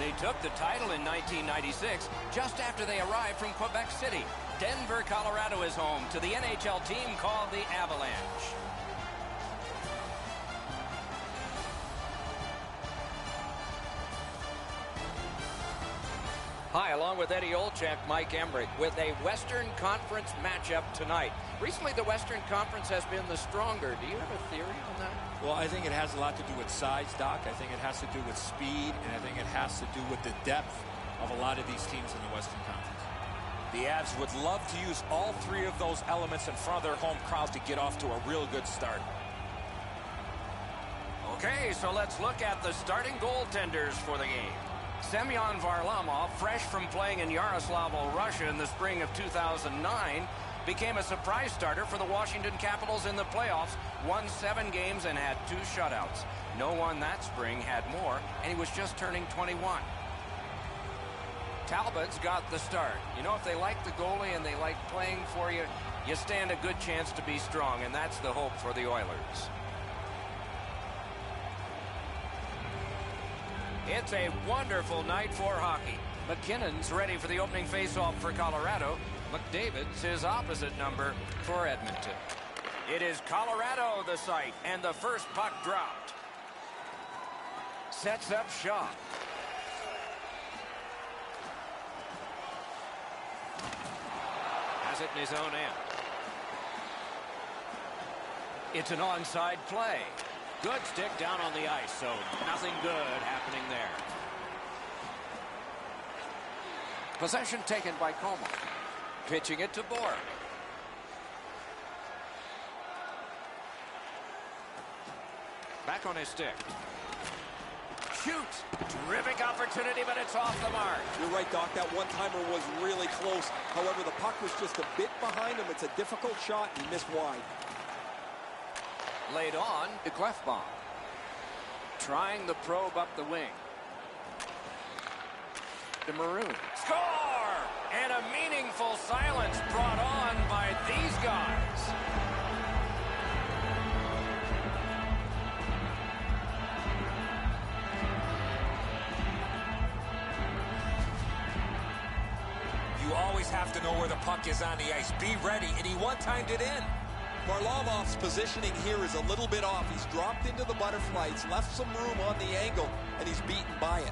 They took the title in 1996, just after they arrived from Quebec City. Denver, Colorado is home to the NHL team called the Avalanche. Hi, along with Eddie Olczyk, Mike Emmerich, with a Western Conference matchup tonight. Recently, the Western Conference has been the stronger. Do you have a theory on that? Well, I think it has a lot to do with size, Doc. I think it has to do with speed, and I think it has to do with the depth of a lot of these teams in the Western Conference. The Avs would love to use all three of those elements in front of their home crowd to get off to a real good start. Okay, so let's look at the starting goaltenders for the game. Semyon Varlamov, fresh from playing in Yaroslavl, Russia in the spring of 2009, became a surprise starter for the Washington Capitals in the playoffs, won 7 games and had 2 shutouts. No one that spring had more, and he was just turning 21. Talbot's got the start. You know, if they like the goalie and they like playing for you, you stand a good chance to be strong, and that's the hope for the Oilers. It's a wonderful night for hockey. McKinnon's ready for the opening faceoff for Colorado. McDavid's his opposite number for Edmonton. It is Colorado the site, and the first puck dropped. Sets up shot. Has it in his own end. It's an onside play. Good stick down on the ice, so nothing good happening there. Possession taken by Como. Pitching it to Borg. Back on his stick. Shoots. Terrific opportunity, but it's off the mark. You're right, Doc. That one-timer was really close. However, the puck was just a bit behind him. It's a difficult shot, and he missed wide. Laid on to Clefbaum. Trying the probe up the wing. To Maroon. Score! And a meaningful silence brought on by these guys. You always have to know where the puck is on the ice. Be ready, and he one-timed it in. Varlamov's positioning here is a little bit off. He's dropped into the butterflies, left some room on the angle, and he's beaten by it.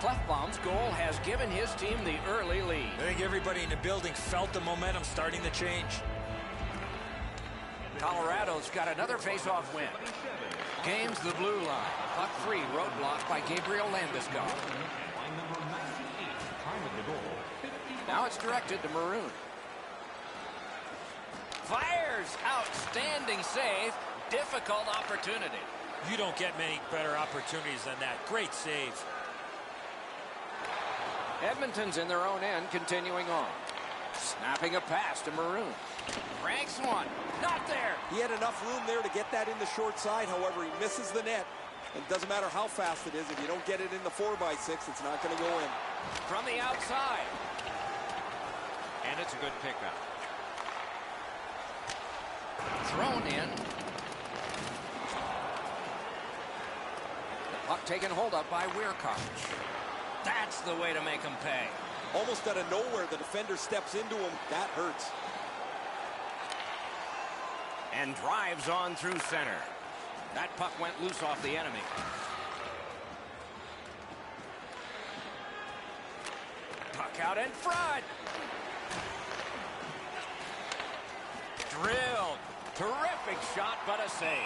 Clefbaum's goal has given his team the early lead. I think everybody in the building felt the momentum starting to change. Colorado's got another face-off win. Gains the blue line. Puck free, roadblocked by Gabriel Landeskog. Now it's directed to Maroon. Fires! Outstanding save. Difficult opportunity. You don't get many better opportunities than that. Great save. Edmonton's in their own end, continuing on. Snapping a pass to Maroon. Ranks one. Not there. He had enough room there to get that in the short side. However, he misses the net. It doesn't matter how fast it is. If you don't get it in the 4x6, it's not going to go in. From the outside. And it's a good pickup. Thrown in. The puck taken hold of by Weirkoch. That's the way to make him pay. Almost out of nowhere, the defender steps into him. That hurts. And drives on through center. That puck went loose off the enemy. Puck out in front. Drilled. Terrific shot, but a save.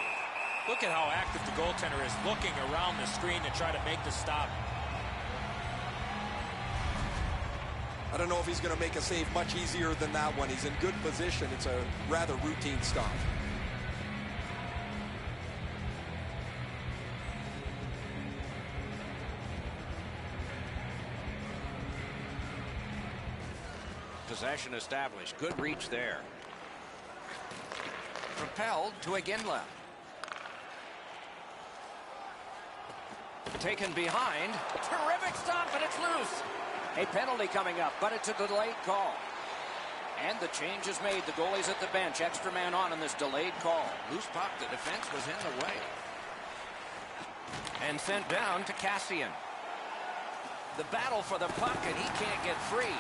Look at how active the goaltender is, looking around the screen to try to make the stop. I don't know if he's going to make a save much easier than that one. He's in good position. It's a rather routine stop. Possession established. Good reach there. Propelled to Iginla. Taken behind. Terrific stop, but it's loose. A penalty coming up, but it's a delayed call. And the change is made. The goalie's at the bench. Extra man on in this delayed call. Loose puck. The defense was in the way. And sent down to Cassian. The battle for the puck, and he can't get free.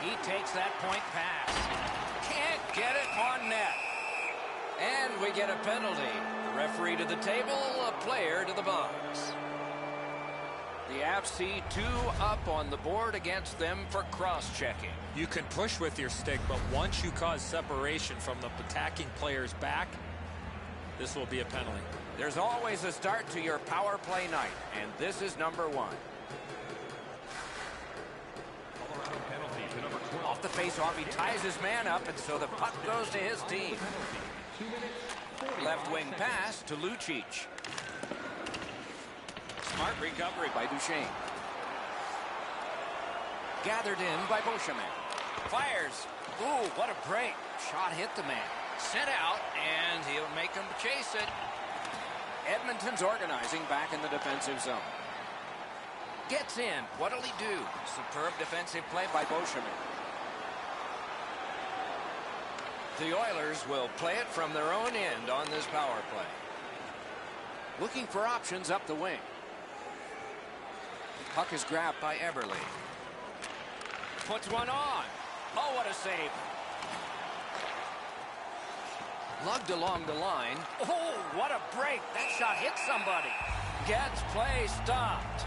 He takes that point pass. Can't get it on net. And we get a penalty. Referee to the table, a player to the box. The Avs see 2 up on the board against them for cross-checking. You can push with your stick, but once you cause separation from the attacking player's back, this will be a penalty. There's always a start to your power play night, and this is number 1. Off the face-off, he ties his man up, and so the puck goes to his team. Left wing pass to Lucic. Smart recovery by Duchesne. Gathered in by Beauchemin. Fires. Ooh, what a break. Shot hit the man. Sent out, and he'll make him chase it. Edmonton's organizing back in the defensive zone. Gets in. What'll he do? Superb defensive play by Beauchemin. The Oilers will play it from their own end on this power play. Looking for options up the wing. Puck is grabbed by Eberle. Puts one on. Oh, what a save. Lugged along the line. Oh, what a break. That shot hit somebody. Gets play stopped.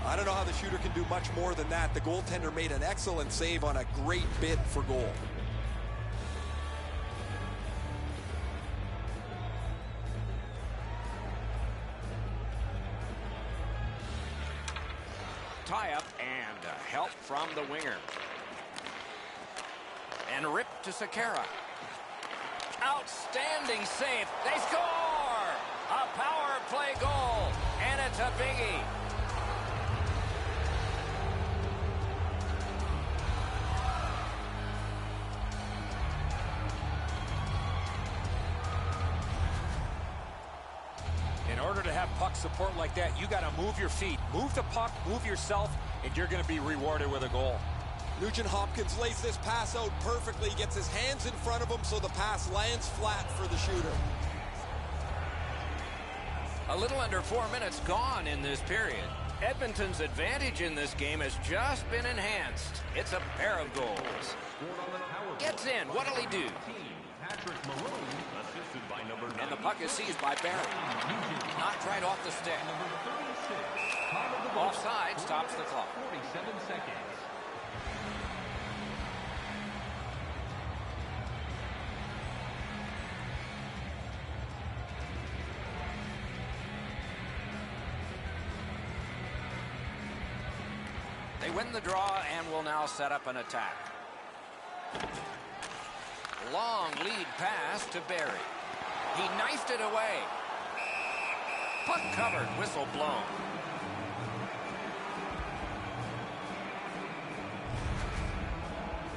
I don't know how the shooter can do much more than that. The goaltender made an excellent save on a great bid for goal. Tie-up and help from the winger. And ripped to Sekera. Outstanding save. They score! A power play goal. And it's a biggie. In order to have puck support like that, you got to move your feet. Move the puck, move yourself, and you're going to be rewarded with a goal. Nugent Hopkins lays this pass out perfectly, gets his hands in front of him so the pass lands flat for the shooter. A little under 4 minutes gone in this period. Edmonton's advantage in this game has just been enhanced. It's a pair of goals. Gets in. What'll he do? And the puck is seized by Barry. Knocked right off the stick. Offside stops the clock. 47 seconds. They win the draw and will now set up an attack. Long lead pass to Barry. He knifed it away. Puck covered, whistle blown.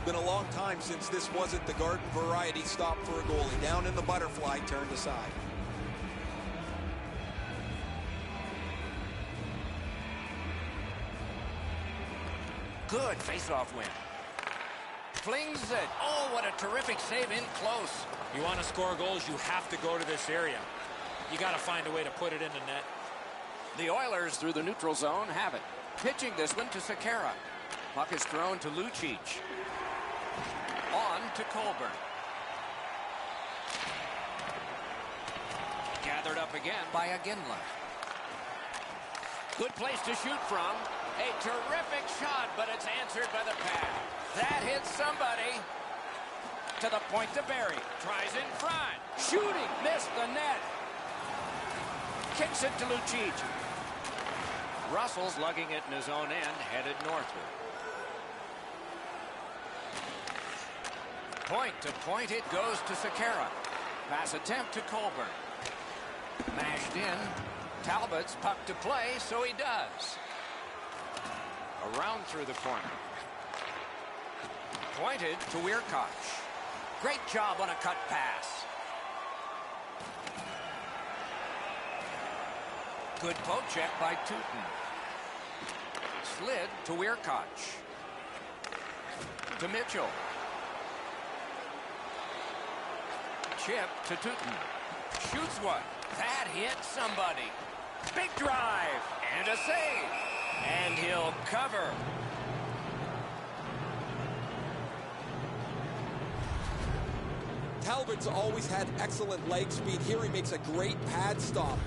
Been a long time since this wasn't the garden variety stop for a goalie. Down in the butterfly, turned aside. Good face-off win. Flings it. Oh, what a terrific save in close. You want to score goals, you have to go to this area. You got to find a way to put it in the net. The Oilers through the neutral zone have it. Pitching this one to Sekera. Puck is thrown to Lucic. On to Colburn. Gathered up again by Aginla. Good place to shoot from. A terrific shot, but it's answered by the pad. That hits somebody. To the point to Barry. Tries in front. Shooting. Missed the net. Kicks it to Lucic. Russell's lugging it in his own end, headed northward. Point to point it goes to Sekera. Pass attempt to Colburn. Mashed in. Talbot's puck to play, so he does. Around through the corner. Pointed to Weirkoch. Great job on a cut pass. Good poke check by Tootin. Slid to Weirkoch. To Mitchell. chip to Tootin. Shoots one. That hit somebody. Big drive. And a save. And he'll cover. Talbot's always had excellent leg speed. Here he makes a great pad stop.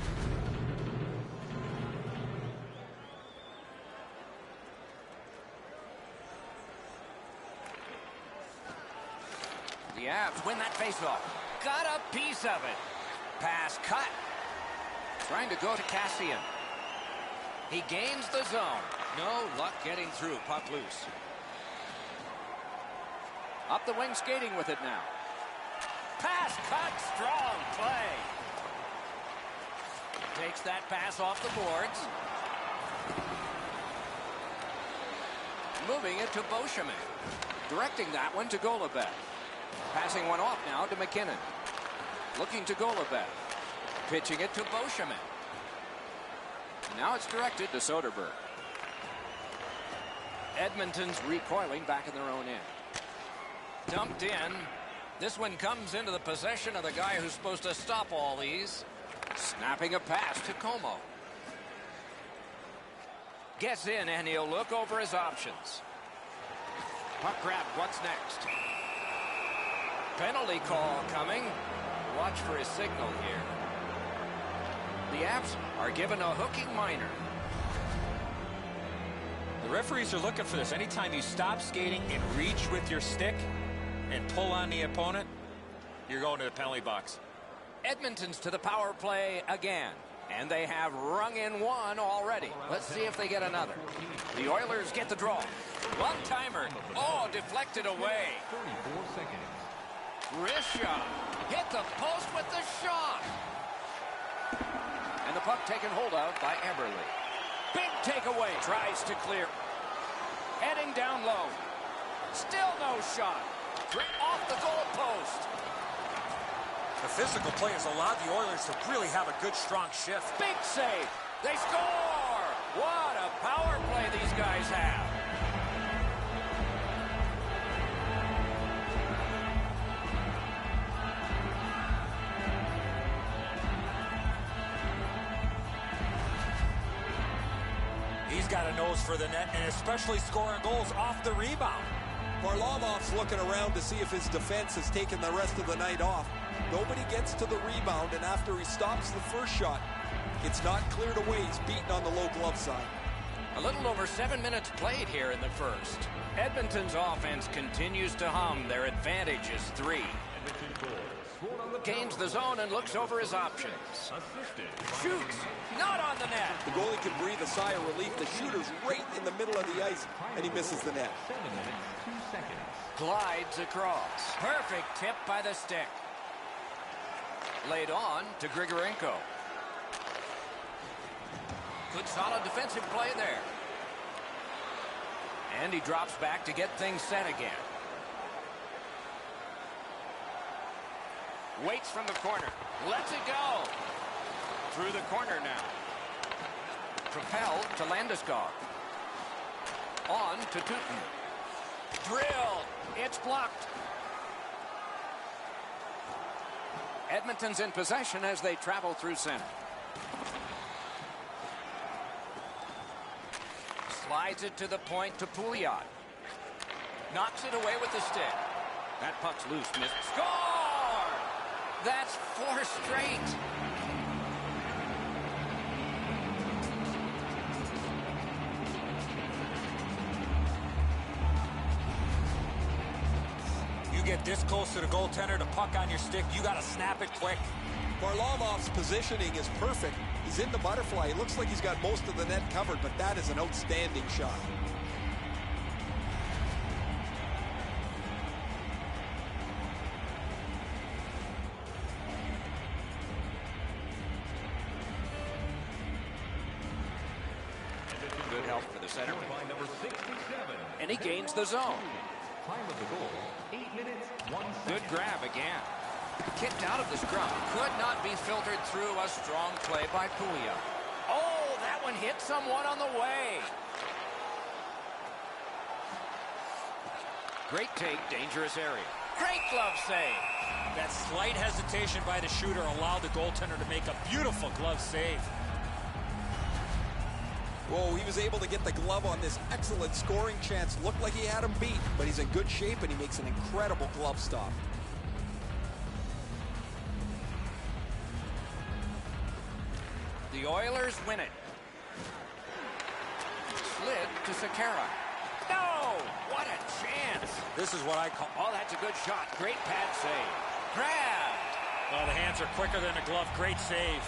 The Avs win that faceoff. Got a piece of it. Pass cut. Trying to go to Cassian. He gains the zone. No luck getting through. Puck loose. Up the wing skating with it now. Pass cut. Strong play. Takes that pass off the boards. Moving it to Beauchemin. Directing that one to Goloubek. Passing one off now to McKinnon. Looking to Goloubek. Pitching it to Beauchemin. Now it's directed to Soderberg. Edmonton's recoiling back in their own end. Dumped in. This one comes into the possession of the guy who's supposed to stop all these. Snapping a pass to Como. Gets in and he'll look over his options. Puck grab, what's next? Penalty call coming. Watch for his signal here. The Avs are given a hooking minor. The referees are looking for this. Anytime you stop skating and reach with your stick and pull on the opponent, you're going to the penalty box. Edmonton's to the power play again. And they have rung in one already. Let's see if they get another. The Oilers get the draw. One-timer. Oh, deflected away. 34 seconds. Wrist shot. Hit the post with the shot. And the puck taken hold of by Eberle. Big takeaway. Tries to clear. Heading down low. Still no shot. Off the goal post. The physical play has allowed the Oilers to really have a good, strong shift. Big save. They score. What a power play these guys have. He's got a nose for the net, and especially scoring goals off the rebound. Varlamov's looking around to see if his defense has taken the rest of the night off. Nobody gets to the rebound, and after he stops the first shot, it's not cleared away. He's beaten on the low glove side. A little over 7 minutes played here in the first. Edmonton's offense continues to hum. Their advantage is 3. Gains the zone and looks over his options. Shoots. Not on the net. The goalie can breathe a sigh of relief. The shooter's right in the middle of the ice, and he misses the net. 7 minutes, 2 seconds. Glides across. Perfect tip by the stick. Laid on to Grigorenko. Good solid defensive play there. And he drops back to get things set again. Waits from the corner. Lets it go. Through the corner now. Propelled to Landeskog. On to Tootin. Drill. It's blocked. Edmonton's in possession as they travel through center. Slides it to the point to Pouliot. Knocks it away with the stick. That puck's loose. Missed. Score! That's 4 straight. You get this close to the goaltender, the puck on your stick, you got to snap it quick. Varlamov's positioning is perfect. He's in the butterfly. It looks like he's got most of the net covered, but that is an outstanding shot. Good help for the centerman. By number 67. And he gains the zone. Time of the goal, 8 minutes, 1 second. Good grab again. Kicked out of the scrum. Could not be filtered through. A strong play by Pouliot. Oh, that one hit someone on the way. Great take, dangerous area. Great glove save. That slight hesitation by the shooter allowed the goaltender to make a beautiful glove save. Whoa, he was able to get the glove on this excellent scoring chance. Looked like he had him beat, but he's in good shape and he makes an incredible glove stop. The Oilers win it. Slid to Sekera. No! What a chance! This is what I call... Oh, that's a good shot. Great pad save. Grab! Well, the hands are quicker than the glove. Great save.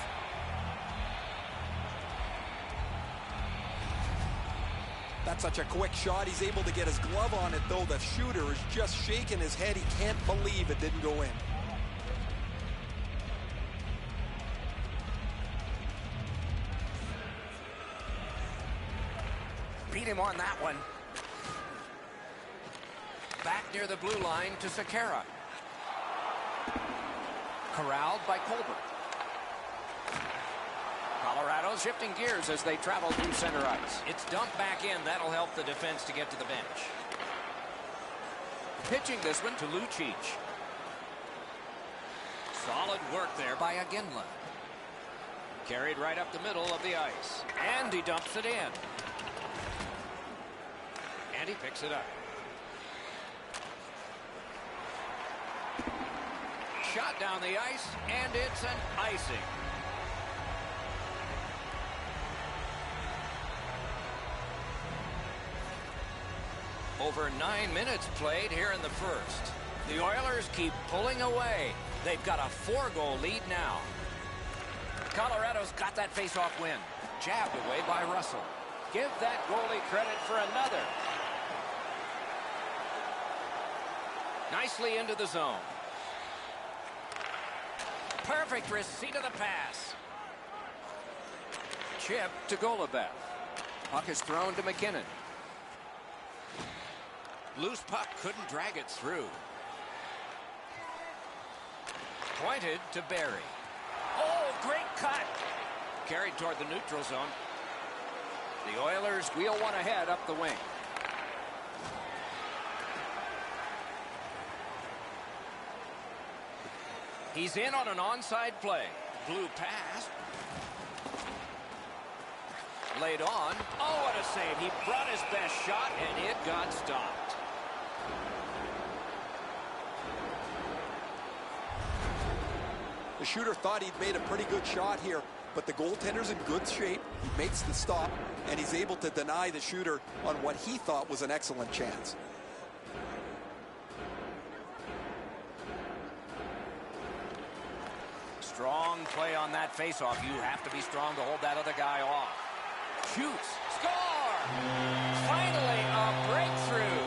That's such a quick shot. He's able to get his glove on it, though. The shooter is just shaking his head. He can't believe it didn't go in. Beat him on that one. Back near the blue line to Sekera. Corralled by Colbert. Colorado shifting gears as they travel through center ice. It's dumped back in. That'll help the defense to get to the bench. Pitching this one to Lucic. Solid work there by Iginla. Carried right up the middle of the ice. And he dumps it in. And he picks it up. Shot down the ice, and it's an icing. Over 9 minutes played here in the first. The Oilers keep pulling away. They've got a 4-goal lead now. Colorado's got that face-off win. Jabbed away by Russell. Give that goalie credit for another. Nicely into the zone. Perfect receipt of the pass. Chip to Golubev. Puck is thrown to McKinnon. Loose puck couldn't drag it through. Pointed to Barry. Oh, great cut. Carried toward the neutral zone. The Oilers wheel one ahead up the wing. He's in on an onside play. Blue pass. Laid on. Oh, what a save. He brought his best shot, and it got stopped. The shooter thought he'd made a pretty good shot here, but the goaltender's in good shape. He makes the stop, and he's able to deny the shooter on what he thought was an excellent chance. Strong play on that faceoff. You have to be strong to hold that other guy off. Shoots. Score! Finally, a breakthrough.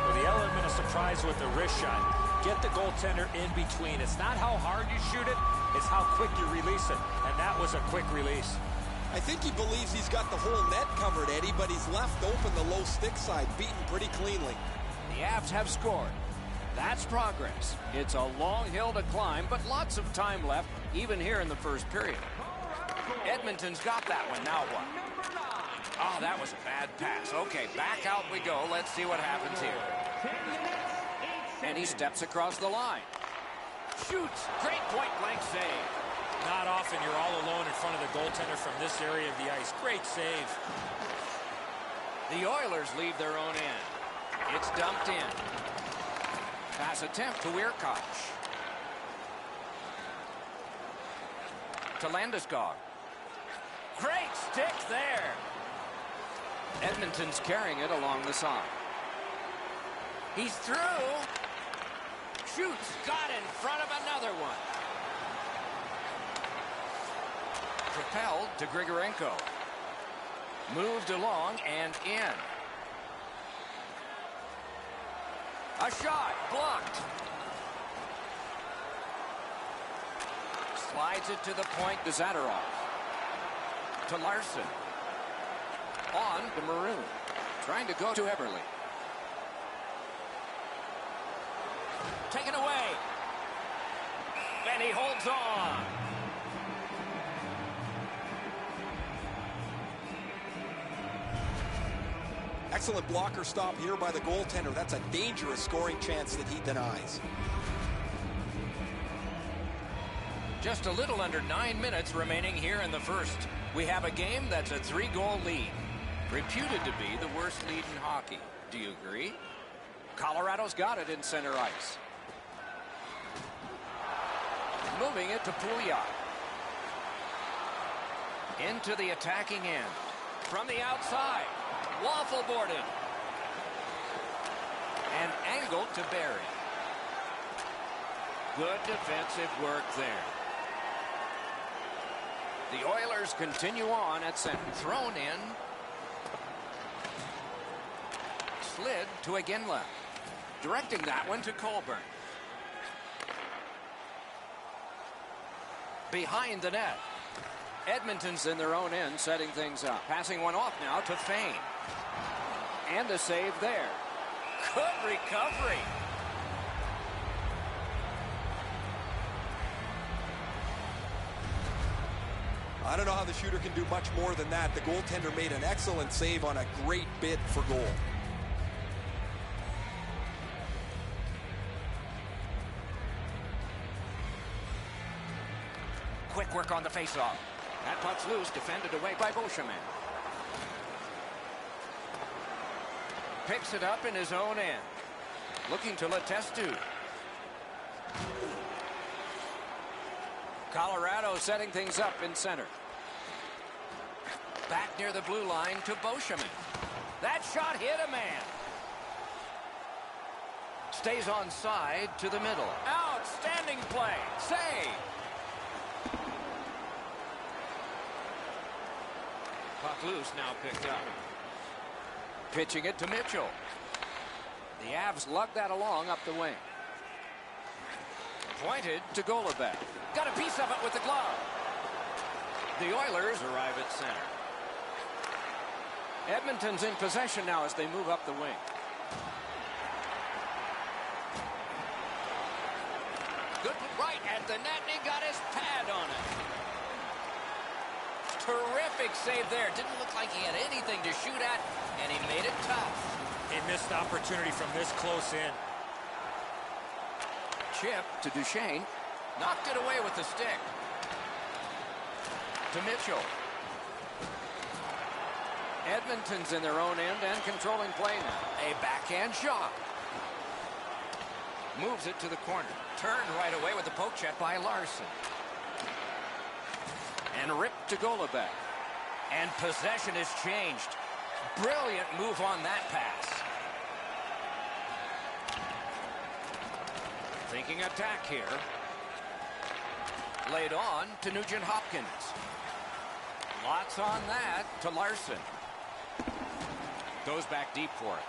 Well, the element of surprise with the wrist shot. Get the goaltender in between. It's not how hard you shoot it, it's how quick you release it. And that was a quick release. I think he believes he's got the whole net covered, Eddie, but he's left open the low stick side, beaten pretty cleanly. The Avs have scored. That's progress. It's a long hill to climb, but lots of time left, even here in the first period. Edmonton's got that one. Now what? Oh, that was a bad pass. Okay, back out we go. Let's see what happens here. And he steps across the line. Shoots. Great point-blank save. Not often you're all alone in front of the goaltender from this area of the ice. Great save. The Oilers leave their own end. It's dumped in. Pass attempt to Weirkoch. To Landeskog. Great stick there. Edmonton's carrying it along the side. He's through. Shoots. Got in front of another one. Propelled to Grigorenko. Moved along and in. A shot blocked. Slides it to the point to Zadorov. To Larson. On to Maroon. Trying to go to Eberle. Taken away. and he holds on. Excellent blocker stop here by the goaltender. That's a dangerous scoring chance that he denies. Just a little under 9 minutes remaining here in the first. We have a game that's a 3-goal lead. Reputed to be the worst lead in hockey. Do you agree? Colorado's got it in center ice. Moving it to Pouliot. Into the attacking end. From the outside. Waffle boarded. And angled to Barry. Good defensive work there. The Oilers continue on at center. Thrown in. Slid to Iginla. Directing that one to Colburn. Behind the net. Edmonton's in their own end, setting things up. Passing one off now to Fane. And a save there. Good recovery. I don't know how the shooter can do much more than that. The goaltender made an excellent save on a great bid for goal. Quick work on the faceoff. That puck's loose, defended away by Beauchemin. Picks it up in his own end. Looking to Letestu. Colorado setting things up in center. Back near the blue line to Beauchemin. That shot hit a man. Stays on side to the middle. Outstanding play. Save. Puck loose, now picked up. Pitching it to Mitchell. The Avs lug that along up the wing. Pointed to Goloubek. Got a piece of it with the glove. The Oilers arrive at center. Edmonton's in possession now as they move up the wing. Good right at the net, and he got his pad on it. Terrific save there. Didn't look like he had anything to shoot at, and he made it tough. He missed the opportunity from this close in. Chip to Duchesne. Knocked it away with the stick. To Mitchell. Edmonton's in their own end and controlling play now. A backhand shot. Moves it to the corner. Turned right away with the poke check by Larson. And ripped to Goloubek. And possession has changed. Brilliant move on that pass. Thinking attack here. Laid on to Nugent Hopkins. Lots on that to Larson. Goes back deep for it.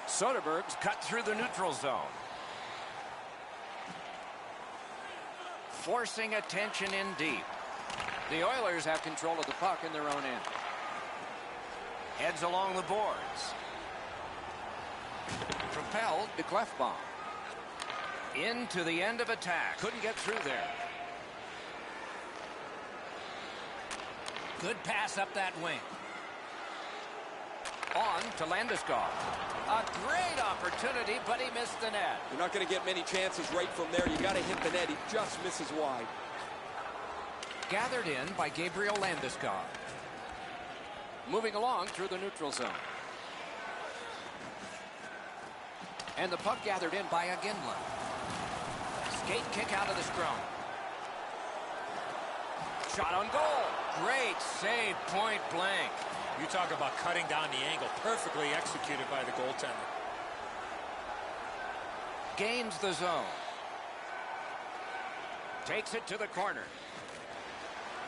Soderberg's cut through the neutral zone. Forcing attention in deep. The Oilers have control of the puck in their own end. Heads along the boards. Propelled to Clefbaum. Into the end of attack. Couldn't get through there. Good pass up that wing. On to Landeskog. A great opportunity, but he missed the net. You're not going to get many chances right from there. You got to hit the net. He just misses wide. Gathered in by Gabriel Landeskog. Moving along through the neutral zone. And the puck gathered in by Iginla. Skate kick out of the scrum. Shot on goal. Great save, point blank. You talk about cutting down the angle. Perfectly executed by the goaltender. Gains the zone. Takes it to the corner.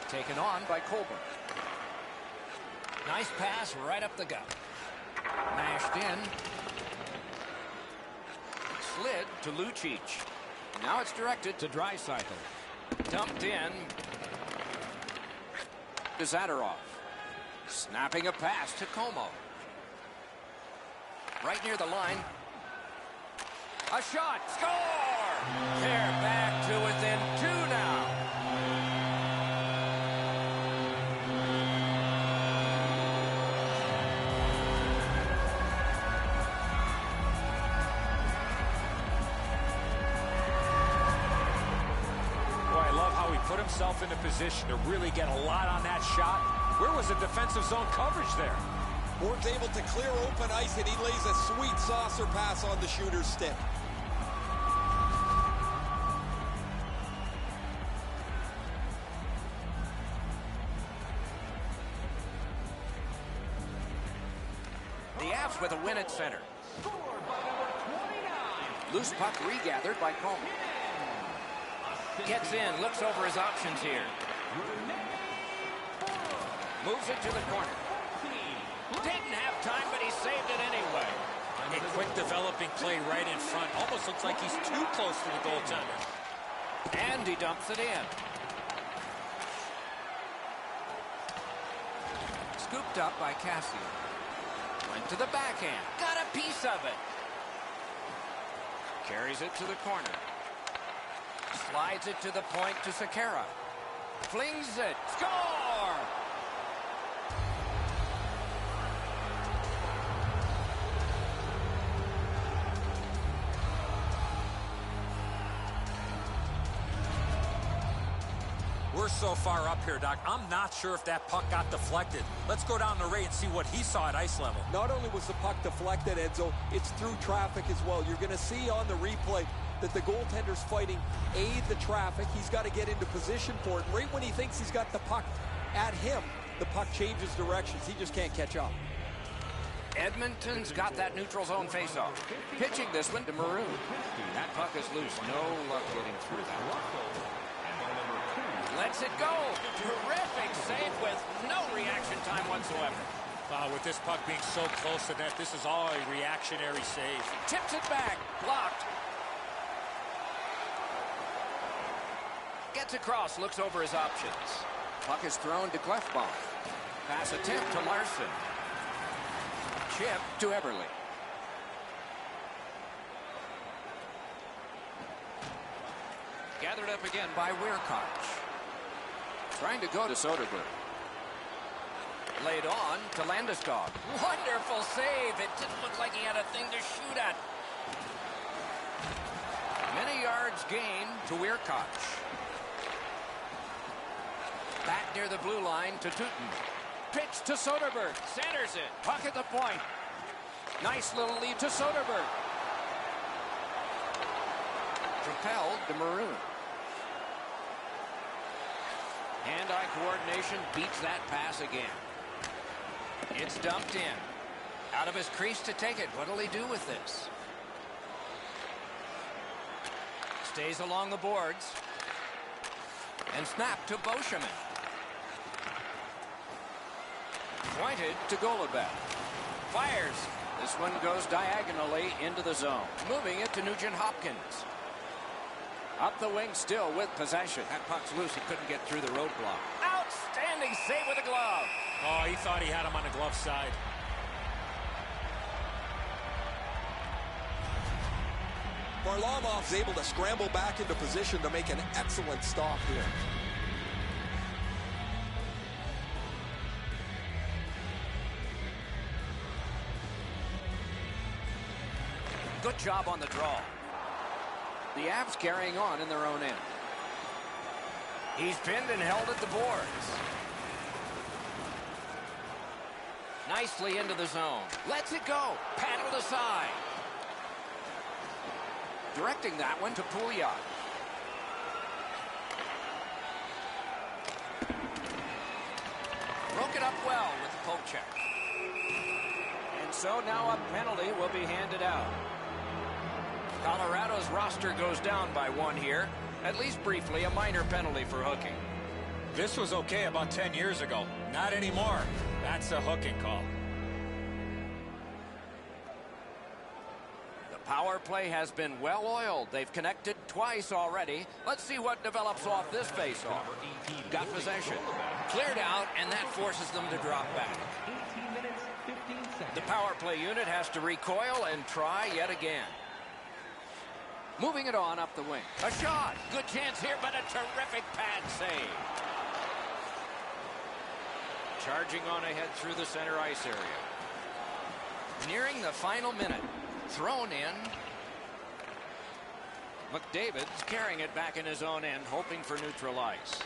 Taken on by Colburn. Nice pass right up the gut. Mashed in. Slid to Lucic. Now it's directed to Draisaitl. Dumped in to Zadorov. Snapping a pass to Como. Right near the line. A shot. Score! They're back to within 2 now. Put himself in a position to really get a lot on that shot. Where was the defensive zone coverage there? Ward's able to clear open ice, and he lays a sweet saucer pass on the shooter's stick. The Avs with a win at center. Loose puck regathered by Coleman. Gets in, looks over his options here. Moves it to the corner. Didn't have time, but he saved it anyway. A quick developing play right in front. Almost looks like he's too close to the goaltender. And he dumps it in. Scooped up by Cassian. Went to the backhand. Got a piece of it. Carries it to the corner. Slides it to the point to Sekera. Flings it. Score! We're so far up here, Doc. I'm not sure if that puck got deflected. Let's go down to Ray and see what he saw at ice level. Not only was the puck deflected, Enzo, it's through traffic as well. You're going to see on the replay that the goaltender's fighting the traffic. He's got to get into position for it. And right when he thinks he's got the puck at him, the puck changes directions. He just can't catch up. Edmonton's got that neutral zone faceoff. Pitching this one to Maroon. That puck is loose. No luck getting through that. Lets it go. Terrific save with no reaction time whatsoever. Wow, with this puck being so close to net, this is all a reactionary save. Tips it back. Blocked. Gets across, looks over his options. Puck is thrown to Clefbaum. Pass attempt to Larson. Chip to Eberle. Gathered up again by Weirkoch. Trying to go to Soderberg. Laid on to Landeskog. Wonderful save. It didn't look like he had a thing to shoot at. Many yards gained to Weirkoch. Back near the blue line to Tooten. Pitch to Soderberg. Centers it. Puck at the point. Nice little lead to Soderberg. Propelled to Maroon. Hand-eye coordination beats that pass again. It's dumped in. Out of his crease to take it. What'll he do with this? Stays along the boards. And snapped to Beauchemin. Pointed to Golubev. Fires. This one goes diagonally into the zone. Moving it to Nugent-Hopkins. Up the wing still with possession. That puck's loose. He couldn't get through the roadblock. Outstanding save with a glove. Oh, he thought he had him on the glove side. Varlamov's able to scramble back into position to make an excellent stop here. Good job on the draw. The Avs carrying on in their own end. He's pinned and held at the boards. Nicely into the zone. Lets it go. Paddled aside. Directing that one to Pouliot. Broke it up well with the poke check. And so now a penalty will be handed out. Colorado's roster goes down by one here. At least briefly, a minor penalty for hooking. This was okay about 10 years ago. Not anymore. That's a hooking call. The power play has been well oiled. They've connected twice already. Let's see what develops off this faceoff. Got possession. Cleared out, and that forces them to drop back. 18 minutes, 15 seconds. The power play unit has to recoil and try yet again. Moving it on up the wing. A shot. Good chance here, but a terrific pad save. Charging on ahead through the center ice area. Nearing the final minute. Thrown in. McDavid's carrying it back in his own end, hoping for neutral ice.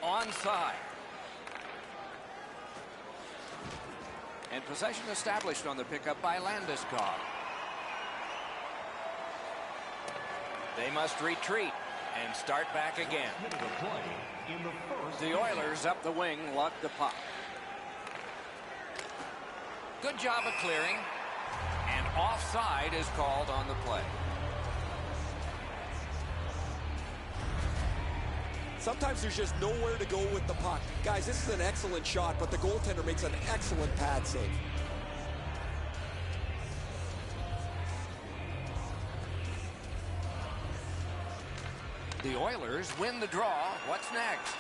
Onside. And possession established on the pickup by Landeskog. They must retreat and start back again. The Oilers up the wing luck the puck. Good job of clearing. And offside is called on the play. Sometimes there's just nowhere to go with the puck. Guys, this is an excellent shot, but the goaltender makes an excellent pad save. The Oilers win the draw. What's next?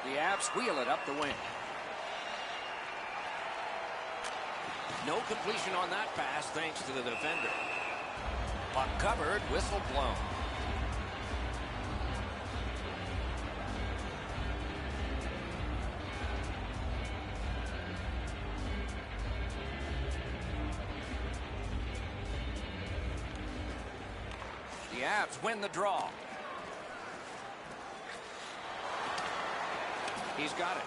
The Avs wheel it up the wing. No completion on that pass thanks to the defender. Puck covered, whistle blown. The Avs win the draw. He's got it.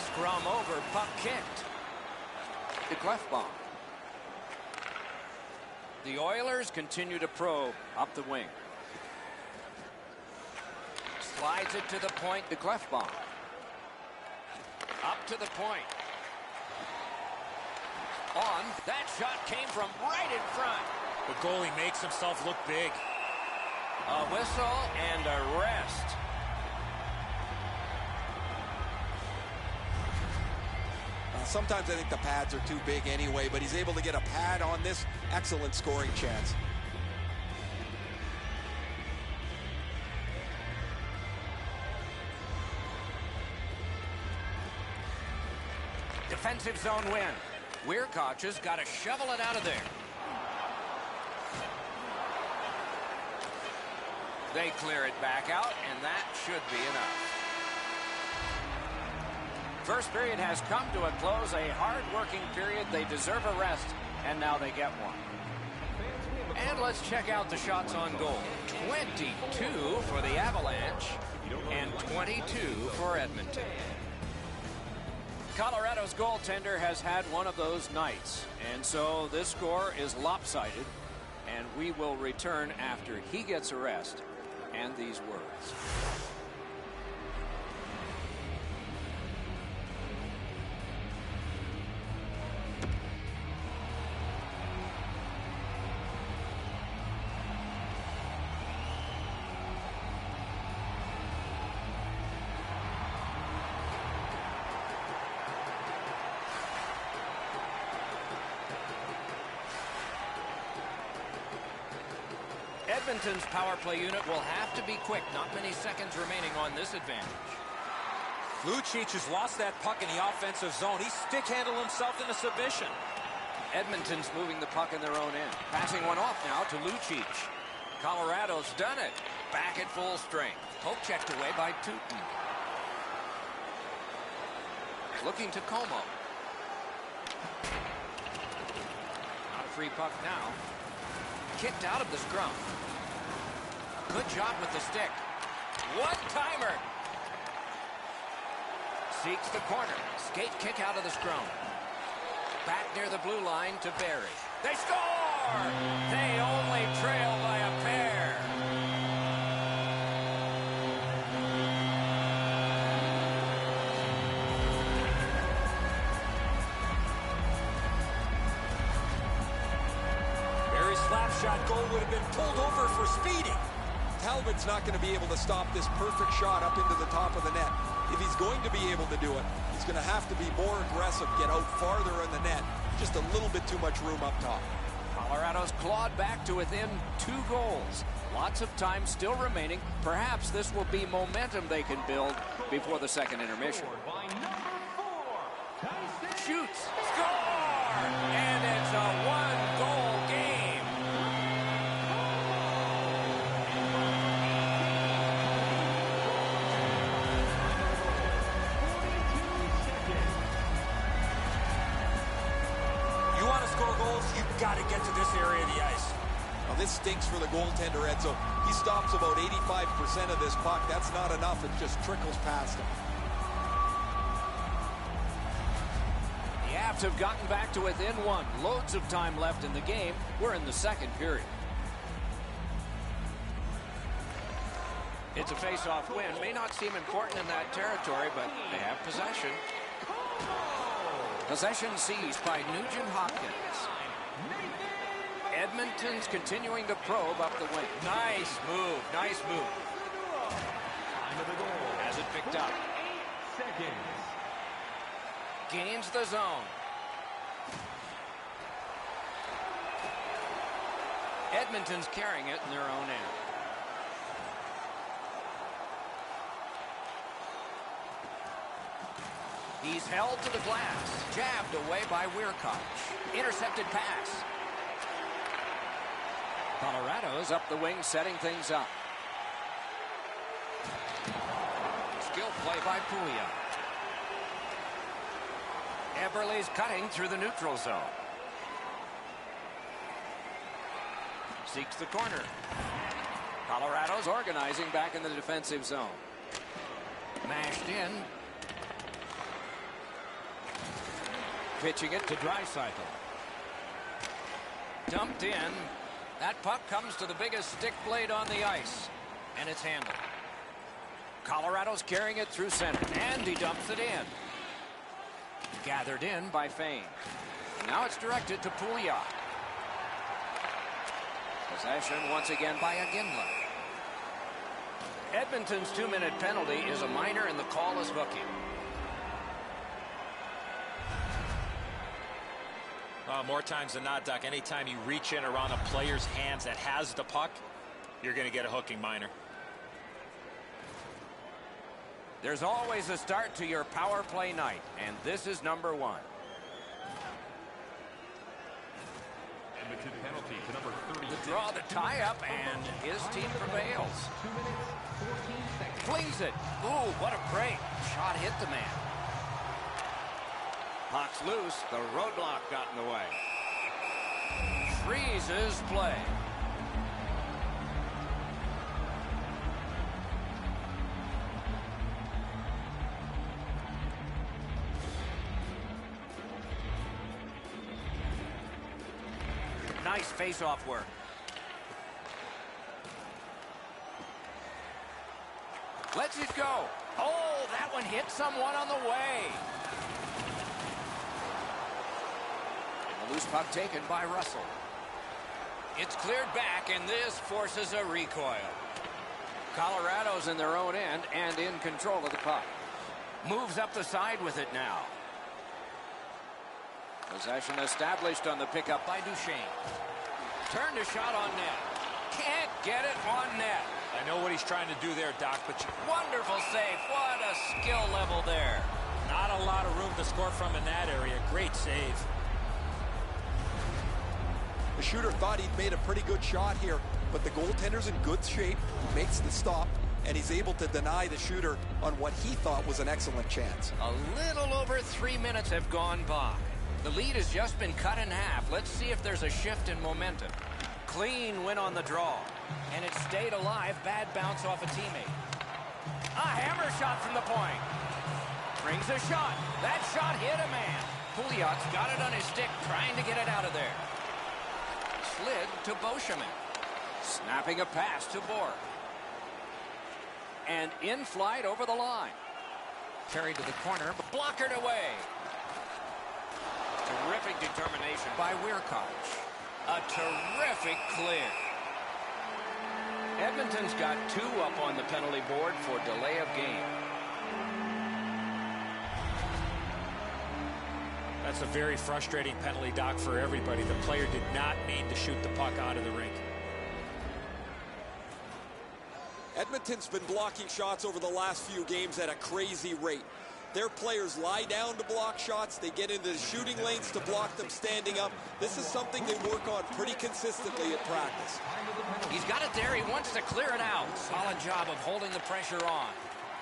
Scrum over, puck kicked. The Clefbaum. The Oilers continue to probe up the wing. Slides it to the point, the Clefbaum. Up to the point. On. That shot came from right in front. The goalie makes himself look big. A whistle and a rest. Sometimes I think the pads are too big anyway, but he's able to get a pad on this. Excellent scoring chance. Defensive zone win. Weirkoch has got to shovel it out of there. They clear it back out, and that should be enough. First period has come to a close. A hard-working period. They deserve a rest, and now they get one. And let's check out the shots on goal. 22 for the Avalanche and 22 for Edmonton. Colorado's goaltender has had one of those nights, and so this score is lopsided, and we will return after he gets a rest and these words. Edmonton's power play unit will have to be quick. Not many seconds remaining on this advantage. Lucic has lost that puck in the offensive zone. He stick-handled himself into submission. Edmonton's moving the puck in their own end. Passing one off now to Lucic. Colorado's done it. Back at full strength. Poke checked away by Tootin. Looking to Como. Not a free puck now. Kicked out of the scrum. Good job with the stick. One-timer. Seeks the corner. Skate kick out of the scrum. Back near the blue line to Barry. They score! They only trail by a pair. Barry's slap shot goal would have been pulled over for speeding. Talbot's not going to be able to stop this perfect shot up into the top of the net. If he's going to be able to do it, he's going to have to be more aggressive, get out farther in the net. Just a little bit too much room up top. Colorado's clawed back to within 2 goals. Lots of time still remaining. Perhaps this will be momentum they can build before the second intermission. Shoots. Score! And it's a 1-goal game. area of the ice. Now this stinks for the goaltender, Edzo. He stops about 85% of this puck. That's not enough. It just trickles past him. The Avs have gotten back to within one. Loads of time left in the game. We're in the second period. It's a face-off win. May not seem important in that territory, but they have possession. Possession seized by Nugent Hopkins. Edmonton's continuing to probe up the wing. Nice move. Nice move. Has it picked up. 8 seconds. Gains the zone. Edmonton's carrying it in their own end. He's held to the glass. Jabbed away by Weirkoch. Intercepted pass. Colorado's up the wing, setting things up. Skill play by Pouliot. Eberle's cutting through the neutral zone. Seeks the corner. Colorado's organizing back in the defensive zone. Mashed in. Pitching it to Draisaitl. Dumped in. That puck comes to the biggest stick blade on the ice. And it's handled. Colorado's carrying it through center. And he dumps it in. Gathered in by Fane. Now it's directed to Pouliot. Possession once again by Iginla. Edmonton's 2-minute penalty is a minor and the call is hooking. More times than not, Doc, anytime you reach in around a player's hands that has the puck, you're going to get a hooking minor. There's always a start to your power play night, and this is number 1. Edmonton penalty to number 30. The draw, the tie-up, and his team prevails. 2 minutes, 14 seconds. Flings it. Ooh, what a break. Shot hit the man. Puck's loose. The roadblock got in the way. Freezes play. Nice face-off work. Lets it go. Oh, that one hit someone on the way. Loose puck taken by Russell. It's cleared back, and this forces a recoil. Colorado's in their own end and in control of the puck. Moves up the side with it now. Possession established on the pickup by Duchesne. Turned a shot on net. Can't get it on net. I know what he's trying to do there, Doc, but Wonderful save. What a skill level there. Not a lot of room to score from in that area. Great save. The shooter thought he'd made a pretty good shot here, but the goaltender's in good shape. He makes the stop, and he's able to deny the shooter on what he thought was an excellent chance. A little over 3 minutes have gone by. The lead has just been cut in half. Let's see if there's a shift in momentum. Clean win on the draw. And it stayed alive. Bad bounce off a teammate. A hammer shot from the point. Brings a shot. That shot hit a man. Pouliot's got it on his stick, trying to get it out of there. Slid to Beauchemin. Snapping a pass to Bork. And in flight over the line. Carried to the corner, but blockered away. Terrific determination by Weirkoch. A terrific clear. Edmonton's got 2 up on the penalty board for delay of game. That's a very frustrating penalty, Doc, for everybody. The player did not mean to shoot the puck out of the rink. Edmonton's been blocking shots over the last few games at a crazy rate. Their players lie down to block shots. They get into the shooting lanes to block them standing up. This is something they work on pretty consistently at practice. He's got it there. He wants to clear it out. Solid job of holding the pressure on.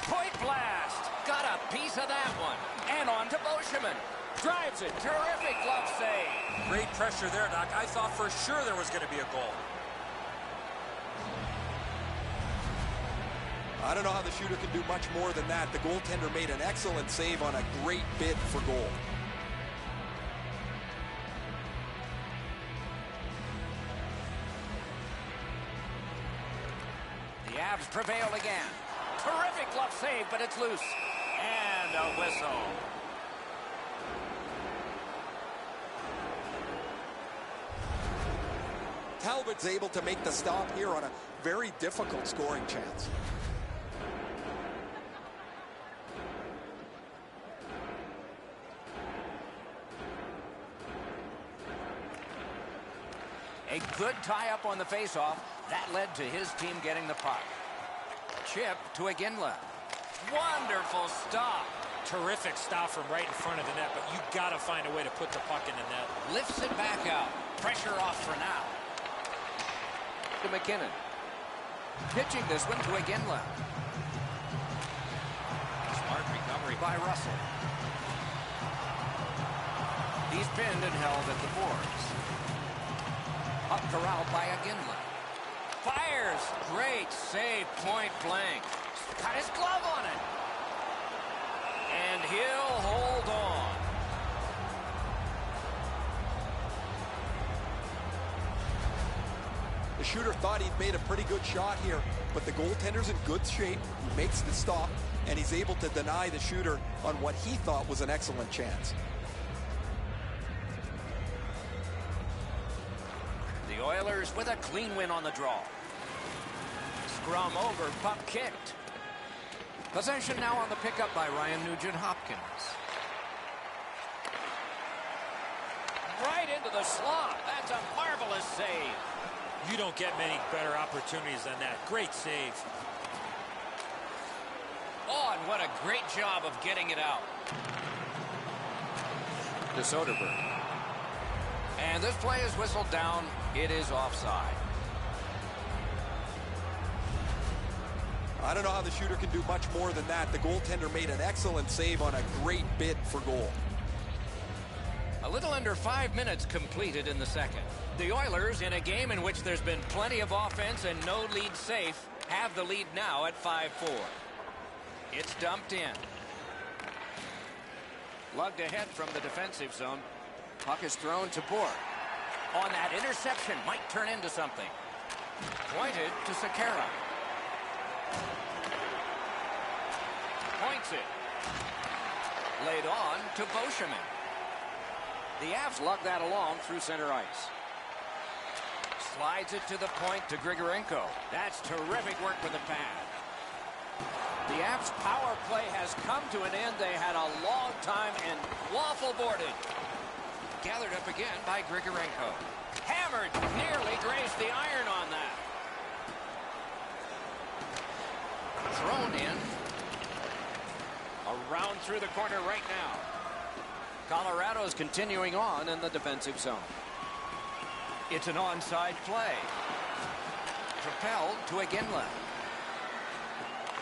Point blast. Got a piece of that one. And on to Beauchemin. Drives it. Terrific glove save. Great pressure there, Doc. I thought for sure there was going to be a goal. I don't know how the shooter can do much more than that. The goaltender made an excellent save on a great bid for goal. The Avs prevail again. Terrific glove save, but it's loose. And a whistle. Talbot's able to make the stop here on a very difficult scoring chance. A good tie-up on the face-off. That led to his team getting the puck. Chip to Iginla. Wonderful stop. Terrific stop from right in front of the net, but you got to find a way to put the puck in the net. Lifts it back out. Pressure off for now. To McKinnon. Pitching this one to Iginla. Smart recovery by Russell. He's pinned and held at the boards. Up corralled by Iginla. Fires. Great save, point blank. Got his glove on it. And he'll hold on. The shooter thought he'd made a pretty good shot here, but the goaltender's in good shape. He makes the stop, and he's able to deny the shooter on what he thought was an excellent chance. The Oilers with a clean win on the draw. Scrum over, puck kicked. Possession now on the pickup by Ryan Nugent-Hopkins. Right into the slot. That's a marvelous save. You don't get many better opportunities than that. Great save. Oh, and what a great job of getting it out. To Soderberg. And this play is whistled down. It is offside. I don't know how the shooter can do much more than that. The goaltender made an excellent save on a great bid for goal. A little under 5 minutes completed in the second. The Oilers, in a game in which there's been plenty of offense and no lead safe, have the lead now at 5-4. It's dumped in. Lugged ahead from the defensive zone. Puck is thrown to Bourque. On that interception, might turn into something. Pointed to Sekera. Points it. Laid on to Beauchemin. The Avs lug that along through center ice. Slides it to the point to Grigorenko. That's terrific work with the pad. The Avs power play has come to an end. They had a long time and waffle boarded. Gathered up again by Grigorenko. Hammered, nearly grazed the iron on that. Thrown in. Around through the corner right now. Colorado's continuing on in the defensive zone. It's an onside play. Propelled to Iginla.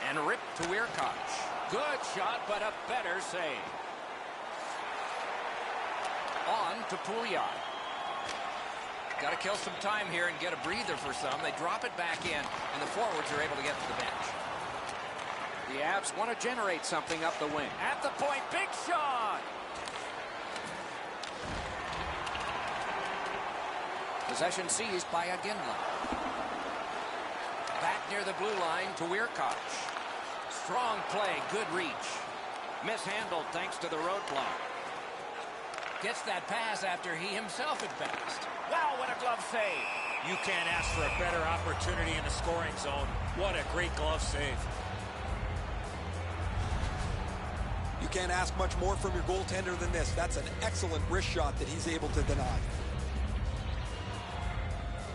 And ripped to Weirkoch. Good shot, but a better save. On to Pouliot. Got to kill some time here and get a breather for some. They drop it back in, and the forwards are able to get to the bench. The Avs want to generate something up the wing. At the point, big shot! Possession seized by Iginla. Back near the blue line to Weirkoch. Strong play, good reach. Mishandled thanks to the roadblock. Gets that pass after he himself had passed. Wow, what a glove save. You can't ask for a better opportunity in the scoring zone. What a great glove save. You can't ask much more from your goaltender than this. That's an excellent wrist shot that he's able to deny.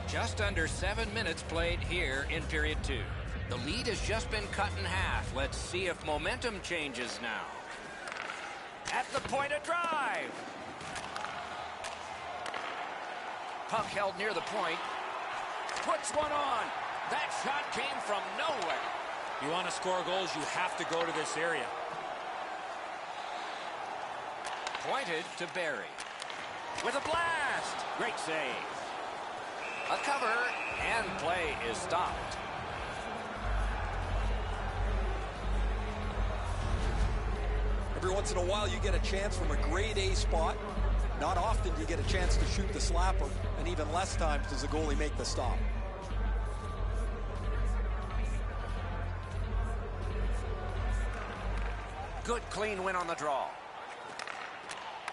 Just under 7 minutes played here in period 2. The lead has just been cut in half. Let's see if momentum changes now. At the point of drive. Puck held near the point. Puts one on. That shot came from nowhere. You want to score goals, you have to go to this area. Pointed to Barry. With a blast. Great save. A cover, and play is stopped. Every once in a while you get a chance from a grade A spot. Not often do you get a chance to shoot the slapper, and even less times does the goalie make the stop. Good clean win on the draw.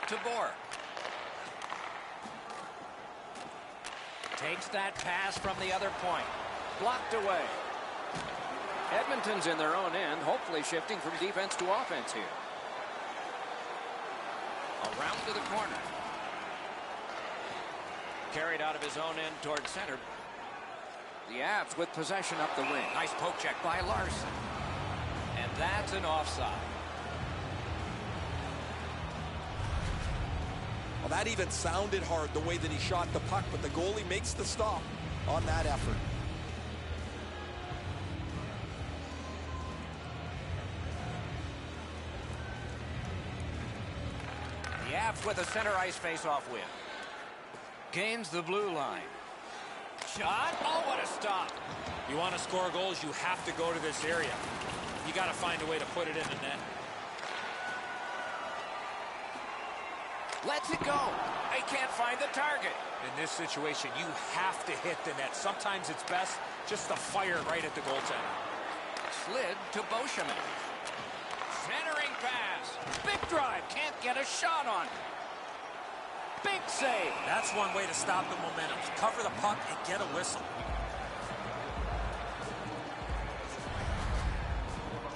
To Bork. Takes that pass from the other point. Blocked away. Edmonton's in their own end, hopefully shifting from defense to offense here. Around to the corner. Carried out of his own end toward center. The Avs with possession up the wing. Nice poke check by Larson. And that's an offside. Well, that even sounded hard the way that he shot the puck, but the goalie makes the stop on that effort. The Avs with a center ice face-off win. Gains the blue line. Shot. Oh, what a stop. You want to score goals, you have to go to this area. You got to find a way to put it in the net. Lets it go. They can't find the target. In this situation, you have to hit the net. Sometimes it's best just to fire right at the goaltender. Slid to Beauchemin. Centering pass. Big drive. Can't get a shot on it. Big save. That's one way to stop the momentum. Cover the puck and get a whistle.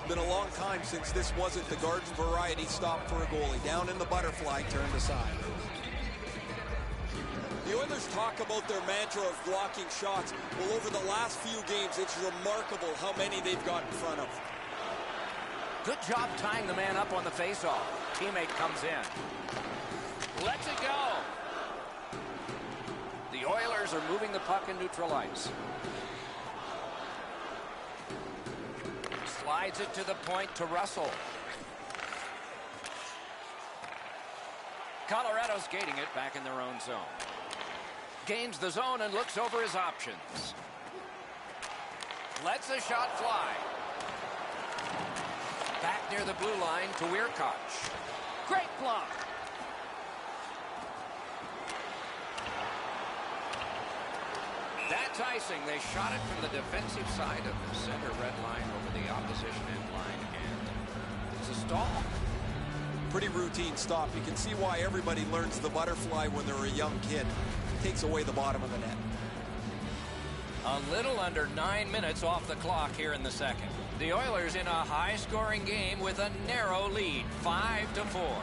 It's been a long time since this wasn't the garden variety stop for a goalie. Down in the butterfly, turned aside. The Oilers talk about their mantra of blocking shots. Well, over the last few games, it's remarkable how many they've got in front of. Good job tying the man up on the faceoff. Teammate comes in. Lets it go. The Oilers are moving the puck in neutral ice. Slides it to the point to Russell. Colorado skating it back in their own zone. Gains the zone and looks over his options. Lets a shot fly. Back near the blue line to Weirkoch. Great block. That's icing. They shot it from the defensive side of the center red line over the opposition end line, and it's a stall. Pretty routine stop. You can see why everybody learns the butterfly when they're a young kid. Takes away the bottom of the net. A little under 9 minutes off the clock here in the second. The Oilers in a high-scoring game with a narrow lead, 5-4.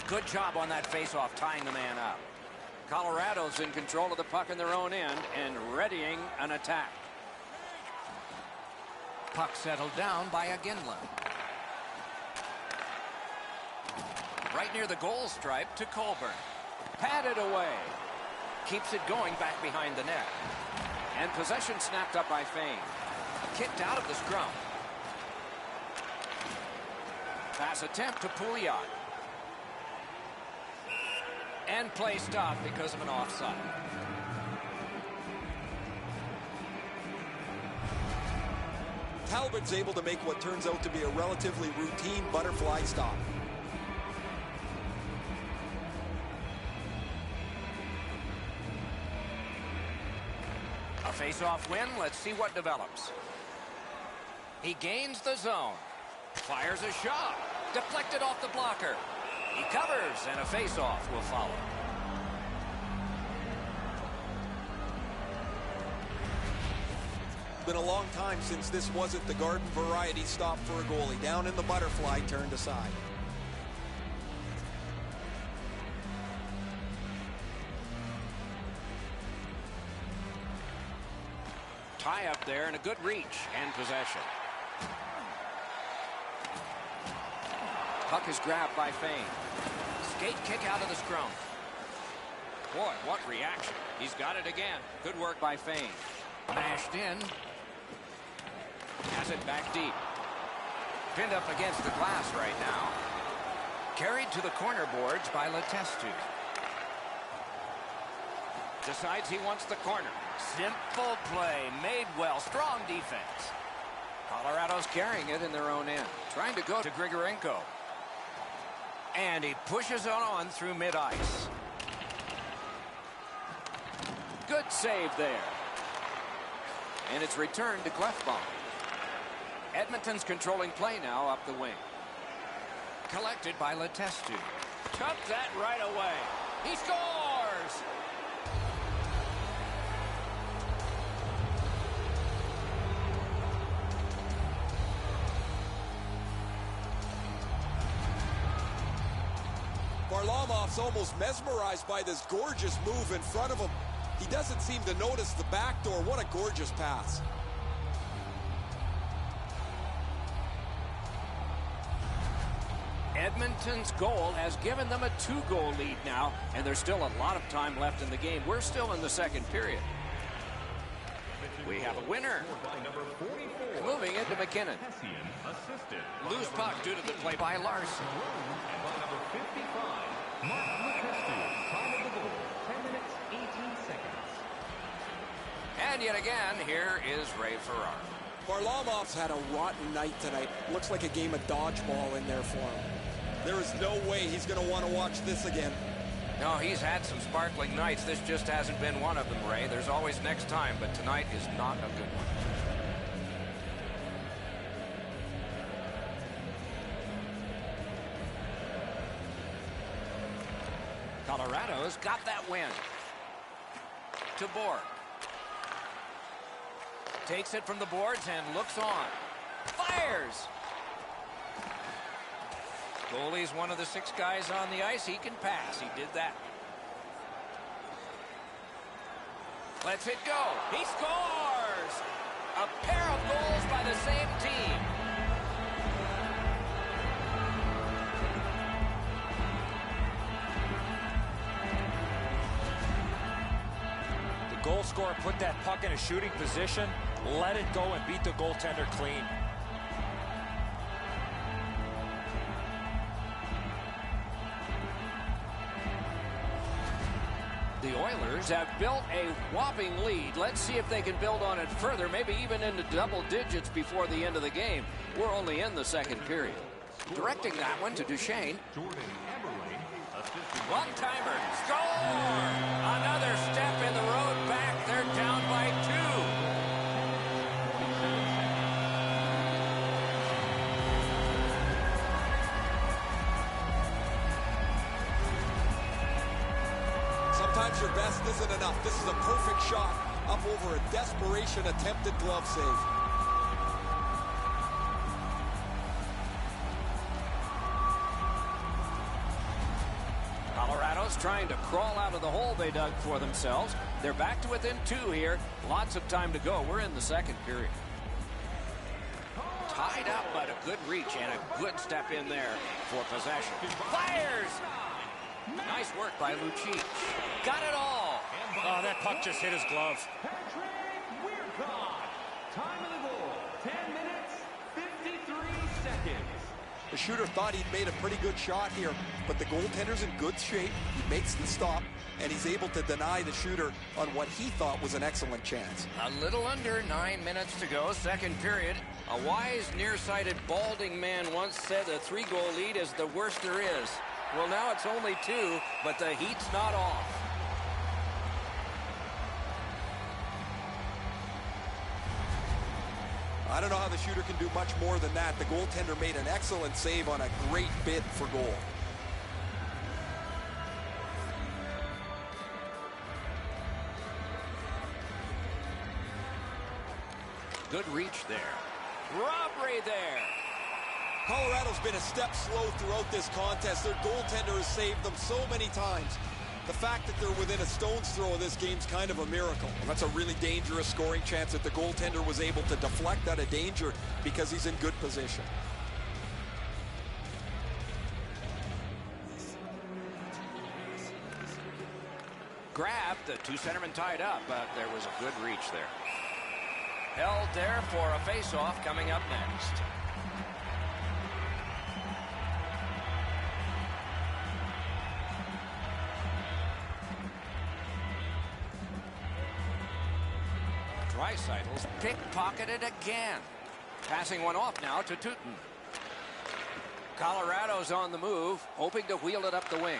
Good job on that faceoff, tying the man up. Colorado's in control of the puck in their own end and readying an attack. Puck settled down by Iginla. Right near the goal stripe to Colburn. Patted away. Keeps it going back behind the net. And possession snapped up by Fane. Kicked out of the scrum. Pass attempt to Pouliot. And play stopped because of an offside. Talbot's able to make what turns out to be a relatively routine butterfly stop. A face-off win. Let's see what develops. He gains the zone. Fires a shot. Deflected off the blocker. He covers, and a face-off will follow. Been a long time since this wasn't the garden variety stop for a goalie. Down in the butterfly, turned aside. Tie up there and a good reach and possession. Puck is grabbed by Fane. Skate kick out of the scrum. Boy, what reaction. He's got it again. Good work by Fane. Mashed in. Has it back deep. Pinned up against the glass right now. Carried to the corner boards by Letestu. Decides he wants the corner. Simple play, made well, strong defense. Colorado's carrying it in their own end. Trying to go to Grigorenko. And he pushes it on through mid-ice. Good save there. And it's returned to Clefbaum. Edmonton's controlling play now up the wing. Collected by Letestu. Took that right away. He scores! Varlamov's almost mesmerized by this gorgeous move in front of him. He doesn't seem to notice the back door. What a gorgeous pass. Edmonton's goal has given them a 2-goal lead now, and there's still a lot of time left in the game. We're still in the second period. We have a winner. Moving into McKinnon. Loose puck due to the play by Larson. And yet again, here is Ray Ferraro. Varlamov's had a rotten night tonight. Looks like a game of dodgeball in there for him. There is no way he's going to want to watch this again. No, he's had some sparkling nights. This just hasn't been one of them, Ray. There's always next time, but tonight is not a good one. Colorado's got that win. To Borg. Takes it from the boards and looks on. Fires! Goalie's one of the 6 guys on the ice. He can pass. He did that. Lets it go. He scores! A pair of goals by the same team. The goal scorer put that puck in a shooting position, let it go, and beat the goaltender clean. The Oilers have built a whopping lead. Let's see if they can build on it further, maybe even into double digits before the end of the game. We're only in the second period. Directing that one to Duchesne. One-timer. Score! Another step in the road back. They're down by 2. Sometimes your best isn't enough. This is a perfect shot up over a desperation attempted glove save. Colorado's trying to crawl out of the hole they dug for themselves. They're back to within 2 here. Lots of time to go. We're in the second period. Tied up, but a good reach and a good step in there for possession. Fires! Nice work by Lucic. Got it all. Oh, that puck just hit his glove. Time of the goal, 10 minutes, 53 seconds. The shooter thought he'd made a pretty good shot here, but the goaltender's in good shape. He makes the stop, and he's able to deny the shooter on what he thought was an excellent chance. A little under 9 minutes to go, second period. A wise, nearsighted, balding man once said a 3-goal lead is the worst there is. Well, now it's only 2, but the heat's not off. I don't know how the shooter can do much more than that. The goaltender made an excellent save on a great bid for goal. Good reach there. Robbery there. Colorado's been a step slow throughout this contest. Their goaltender has saved them so many times. The fact that they're within a stone's throw of this game's kind of a miracle. And that's a really dangerous scoring chance that the goaltender was able to deflect out of danger because he's in good position. Grabbed, the 2 centermen tied up, but there was a good reach there. Held there for a face-off coming up next. Dreisaitl's pickpocketed again. Passing one off now to Tootin. Colorado's on the move, hoping to wheel it up the wing.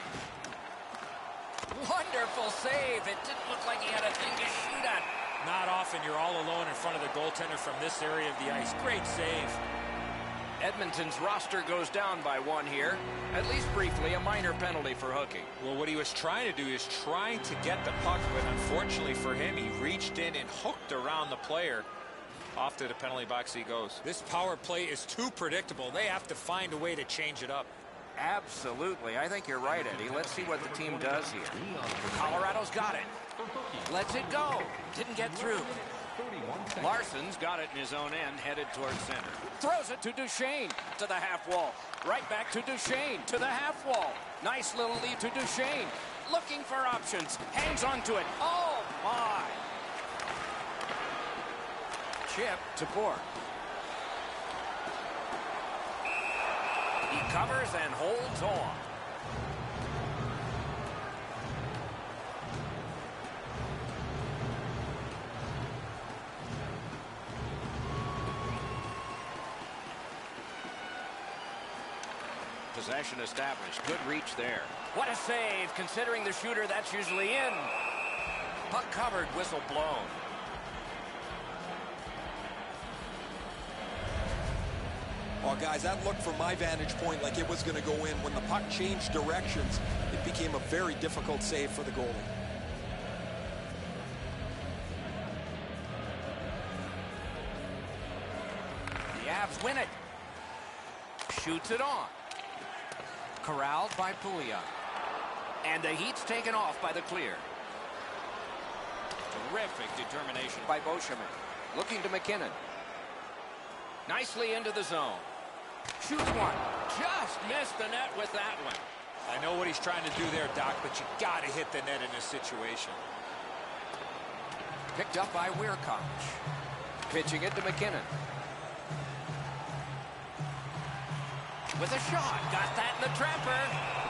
Wonderful save. It didn't look like he had a thing to shoot at. Not often you're all alone in front of the goaltender from this area of the ice. Great save. Edmonton's roster goes down by one here. At least briefly, a minor penalty for hooking. Well, what he was trying to do is trying to get the puck, but unfortunately for him, he reached in and hooked around the player. Off to the penalty box he goes. This power play is too predictable. They have to find a way to change it up. Absolutely. I think you're right, Eddie. Let's see what the team does here. Colorado's got it. Lets it go. Didn't get through. Larson's got it in his own end, headed towards center. Throws it to Duchesne to the half wall. Right back to Duchesne to the half wall. Nice little lead to Duchesne. Looking for options. Hangs on to it. Oh, my. Chip to Bork. He covers and holds on. Possession established. Good reach there. What a save, considering the shooter that's usually in. Puck covered, whistle blown. Oh, guys, that looked from my vantage point like it was going to go in. When the puck changed directions, it became a very difficult save for the goalie. The Avs win it. Shoots it on. Corralled by Pouliot. And the Heat's taken off by the clear. Terrific determination by Beauchemin. Looking to McKinnon. Nicely into the zone. Shoots one. Just missed the net with that one. I know what he's trying to do there, Doc, but you got to hit the net in this situation. Picked up by Weirkoch. Pitching it to McKinnon. With a shot. Got that in the trapper.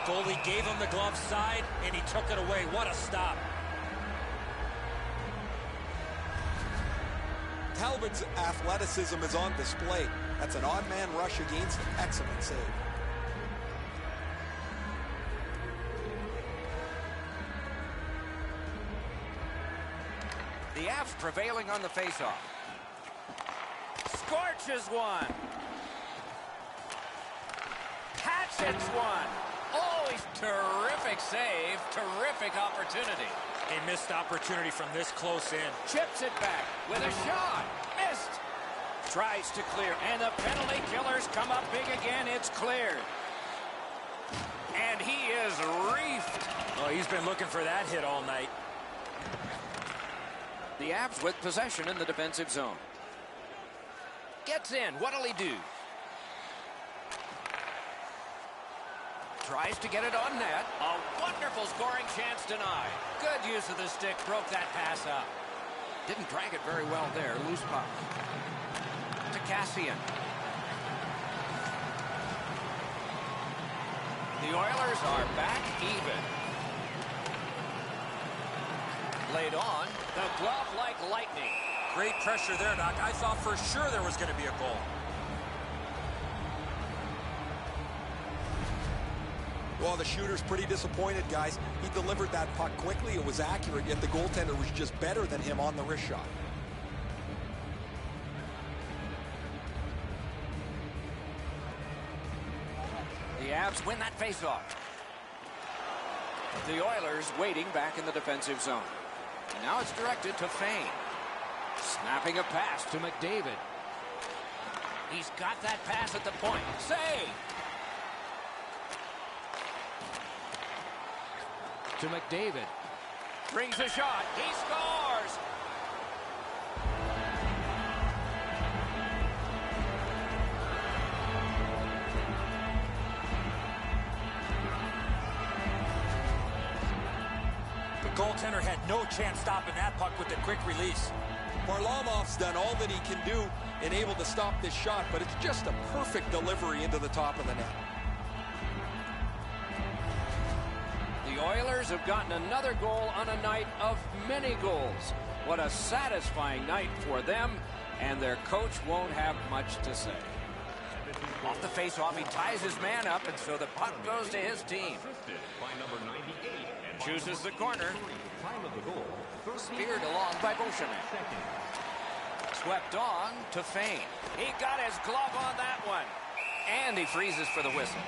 The goalie gave him the glove side, and he took it away. What a stop. Talbot's athleticism is on display. That's an odd man rush against an excellent save. The Avs prevailing on the faceoff. Scorches one. Hatchets one. Oh, he's terrific save. Terrific opportunity. A missed opportunity from this close in. Chips it back with a shot. Missed. Tries to clear. And the penalty killers come up big again. It's cleared. And he is reefed. Oh, he's been looking for that hit all night. The Avs with possession in the defensive zone. Gets in. What'll he do? Tries to get it on net. A wonderful scoring chance denied. Good use of the stick. Broke that pass up. Didn't drag it very well there. Loose puck. To Cassian. The Oilers are back even. Laid on. The glove like lightning. Great pressure there, Doc. I thought for sure there was going to be a goal. Well, the shooter's pretty disappointed, guys. He delivered that puck quickly. It was accurate, yet the goaltender was just better than him on the wrist shot. The Avs win that faceoff. The Oilers waiting back in the defensive zone. And now it's directed to Fane. Snapping a pass to McDavid. He's got that pass at the point. Save! To McDavid. Brings a shot. He scores! The goaltender had no chance stopping that puck with the quick release. Varlamov's done all that he can do and able to stop this shot, but it's just a perfect delivery into the top of the net. The Oilers have gotten another goal on a night of many goals. What a satisfying night for them, and their coach won't have much to say. Off the face-off, he ties his man up, and so the puck goes to his team. Chooses the corner. Speared along by Beauchemin. Swept on to Fane. He got his glove on that one. And he freezes for the whistle.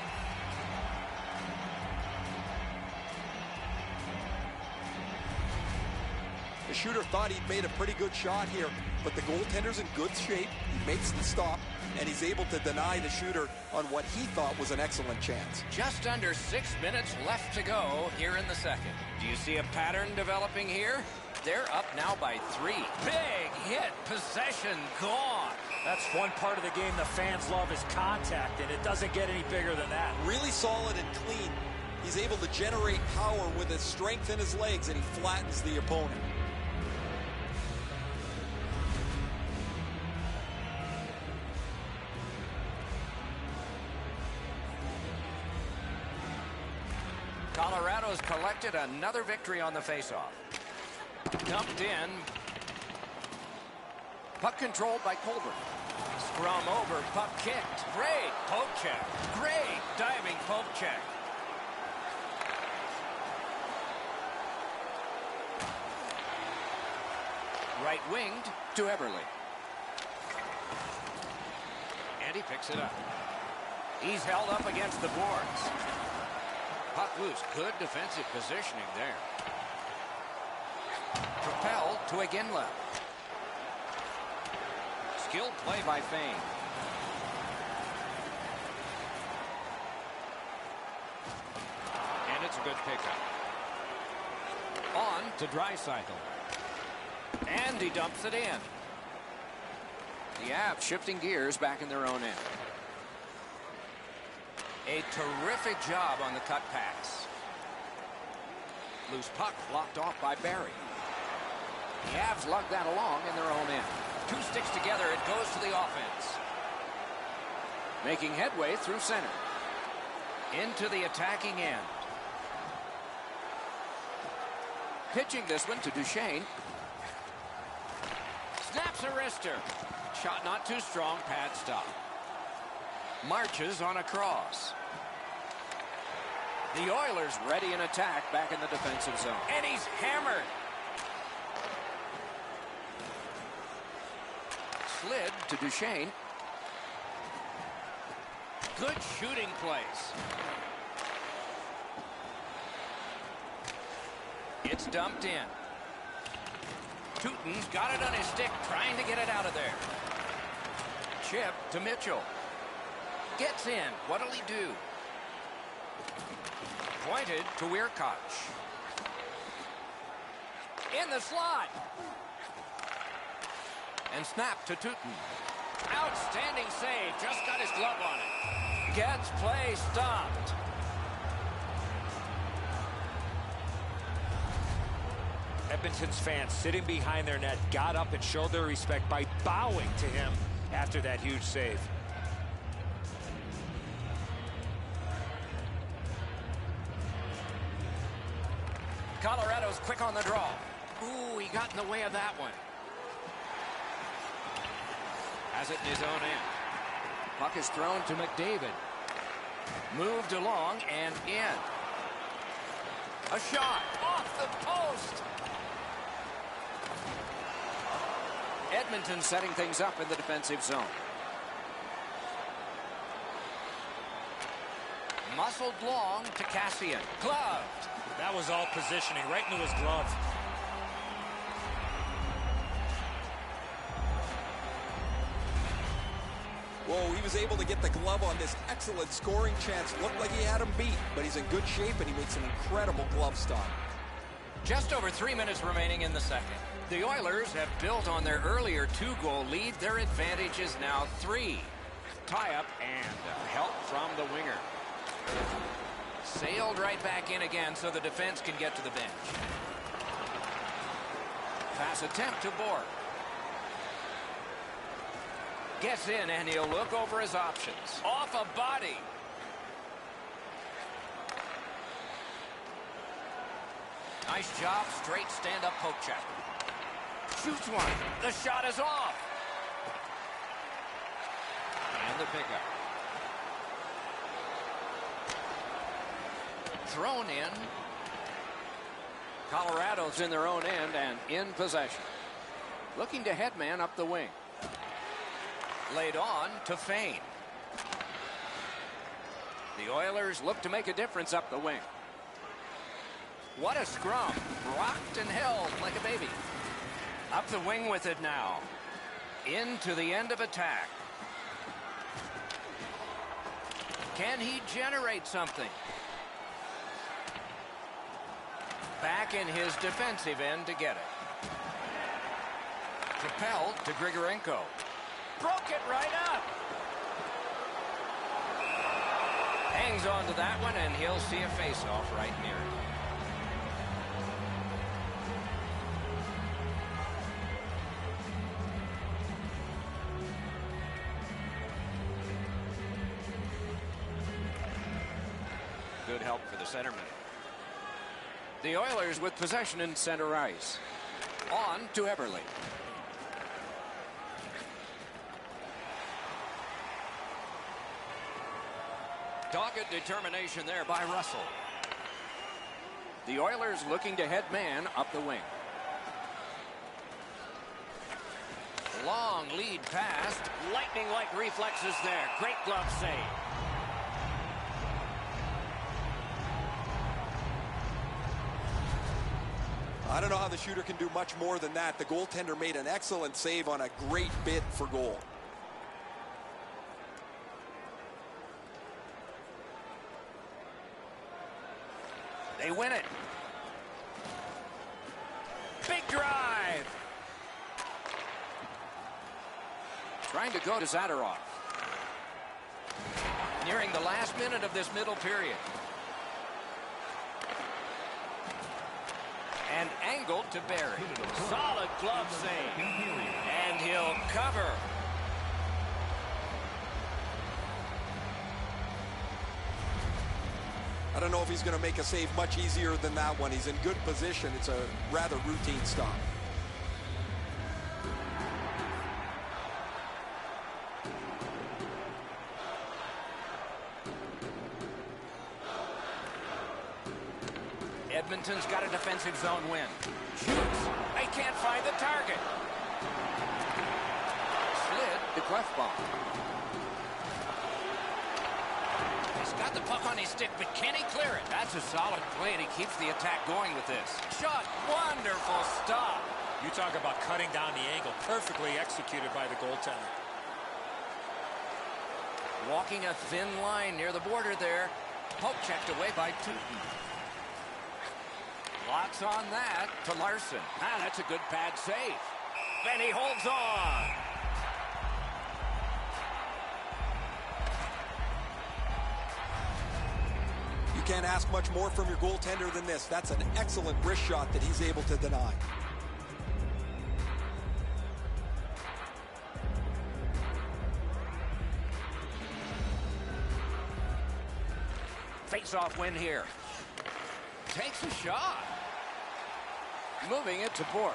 The shooter thought he'd made a pretty good shot here, but the goaltender's in good shape. He makes the stop, and he's able to deny the shooter on what he thought was an excellent chance. Just under 6 minutes left to go here in the second. Do you see a pattern developing here? They're up now by 3. Big hit. Possession gone. That's one part of the game the fans love is contact, and it doesn't get any bigger than that. Really solid and clean. He's able to generate power with his strength in his legs, and he flattens the opponent. Colorado's collected another victory on the faceoff. Dumped in. Puck controlled by Colburn. Scrum over, puck kicked. Great poke check. Great diving poke check. Right winged to Eberle. And he picks it up. He's held up against the boards. Puck loose. Good defensive positioning there. Propelled to Iginla. Skilled play by Fane. And it's a good pickup. On to Draisaitl. And he dumps it in. The Avs shifting gears back in their own end. A terrific job on the cut pass. Loose puck blocked off by Barry. The Avs lug that along in their own end. 2 sticks together, it goes to the offense. Making headway through center. Into the attacking end. Pitching this one to Duchesne. Snaps a wrister. Shot not too strong, pad stop. Marches on a cross. The Oilers ready in attack back in the defensive zone. And he's hammered. Slid to Duchesne. Good shooting place. It's dumped in. Tootin's got it on his stick, trying to get it out of there. Chip to Mitchell. Gets in. What'll he do? Pointed to Weirkoch. In the slot. And snap to Tootin. Outstanding save. Just got his glove on it. Gets play stopped. Edmonton's fans sitting behind their net got up and showed their respect by bowing to him after that huge save. Colorado's quick on the draw. Ooh, he got in the way of that one. Has it in his own end. Puck is thrown to McDavid. Moved along and in. A shot off the post. Edmonton setting things up in the defensive zone. Muscled long to Cassian. Gloved. That was all positioning right into his glove. Whoa, he was able to get the glove on this excellent scoring chance. Looked like he had him beat, but he's in good shape and he makes an incredible glove stop. Just over 3 minutes remaining in the second. The Oilers have built on their earlier 2-goal lead. Their advantage is now 3. Tie-up and help from the winger. Sailed right back in again so the defense can get to the bench. Pass attempt to Bork. Gets in and he'll look over his options. Off a body. Nice job. Straight stand-up poke check. Shoots one. The shot is off. And the pickup. Thrown in. Colorado's in their own end and in possession. Looking to headman up the wing. Laid on to Fane. The Oilers look to make a difference up the wing. What a scrum. Rocked and held like a baby. Up the wing with it now. Into the end of attack. Can he generate something? Back in his defensive end to get it. Propelled to Grigorenko. Broke it right up. Hangs on to that one, and he'll see a face-off right near it. Good help for the centerman. The Oilers with possession in center ice. On to Eberle. Dogged determination there by Russell. The Oilers looking to head man up the wing. Long lead pass. Lightning-like reflexes there. Great glove save. I don't know how the shooter can do much more than that. The goaltender made an excellent save on a great bid for goal. They win it. Big drive. Trying to go to Zadorov. Nearing the last minute of this middle period. And angled to Barry. Solid glove save. And he'll cover. I don't know if he's going to make a save much easier than that one. He's in good position. It's a rather routine stop. Edmonton's got a defensive zone win. Shoots. They can't find the target. Slid to Clefbaum. He's got the puck on his stick, but can he clear it? That's a solid play, and he keeps the attack going with this. Shot. Wonderful stop. You talk about cutting down the angle. Perfectly executed by the goaltender. Walking a thin line near the border there. Poke checked away by Tooten. Lots on that to Larson. Ah, that's a good pad save. Then he holds on. You can't ask much more from your goaltender than this. That's an excellent wrist shot that he's able to deny. Face-off win here. Takes a shot. Moving it to Bourque.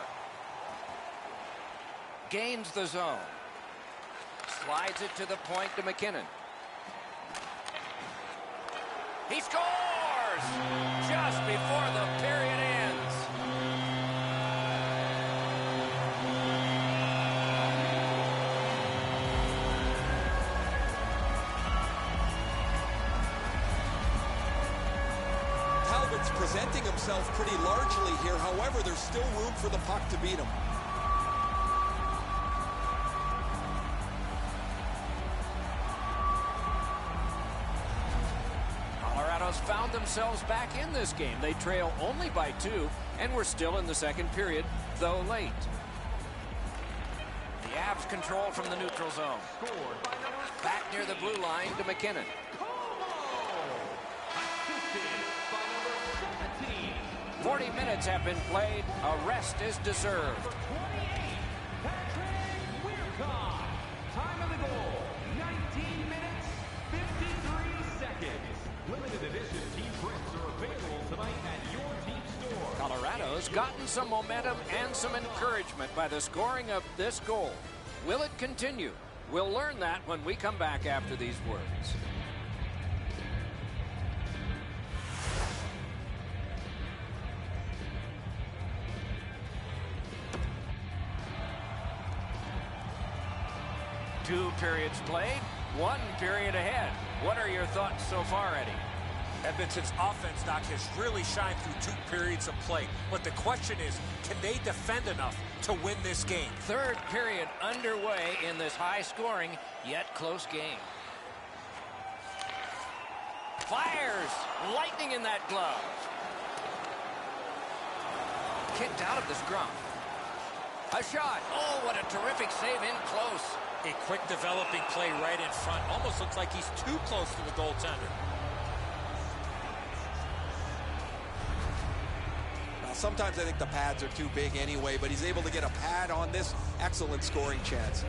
Gains the zone. Slides it to the point to McKinnon. He scores! Just before the period ends. Talbot's presenting himself pretty largely here. However, there's still room for the puck to beat him. Colorado's found themselves back in this game. They trail only by 2, and we're still in the second period, though late. The Avs control from the neutral zone. Back near the blue line to McKinnon. 40 minutes have been played. A rest is deserved. Time of the goal, 19 minutes, 53 seconds. Limited edition team prints are available tonight at your team store. Colorado Colorado's gotten some momentum and some encouragement by the scoring of this goal. Will it continue? We'll learn that when we come back after these words. Two periods played, one period ahead. What are your thoughts so far, Eddie? Edmonton's offense, Doc, has really shined through 2 periods of play. But the question is, can they defend enough to win this game? Third period underway in this high-scoring, yet close game. Fires! Lightning in that glove. Kicked out of the scrum. A shot. Oh, what a terrific save in close. A quick developing play right in front. Almost looks like he's too close to the goaltender. Sometimes I think the pads are too big anyway, but he's able to get a pad on this excellent scoring chance.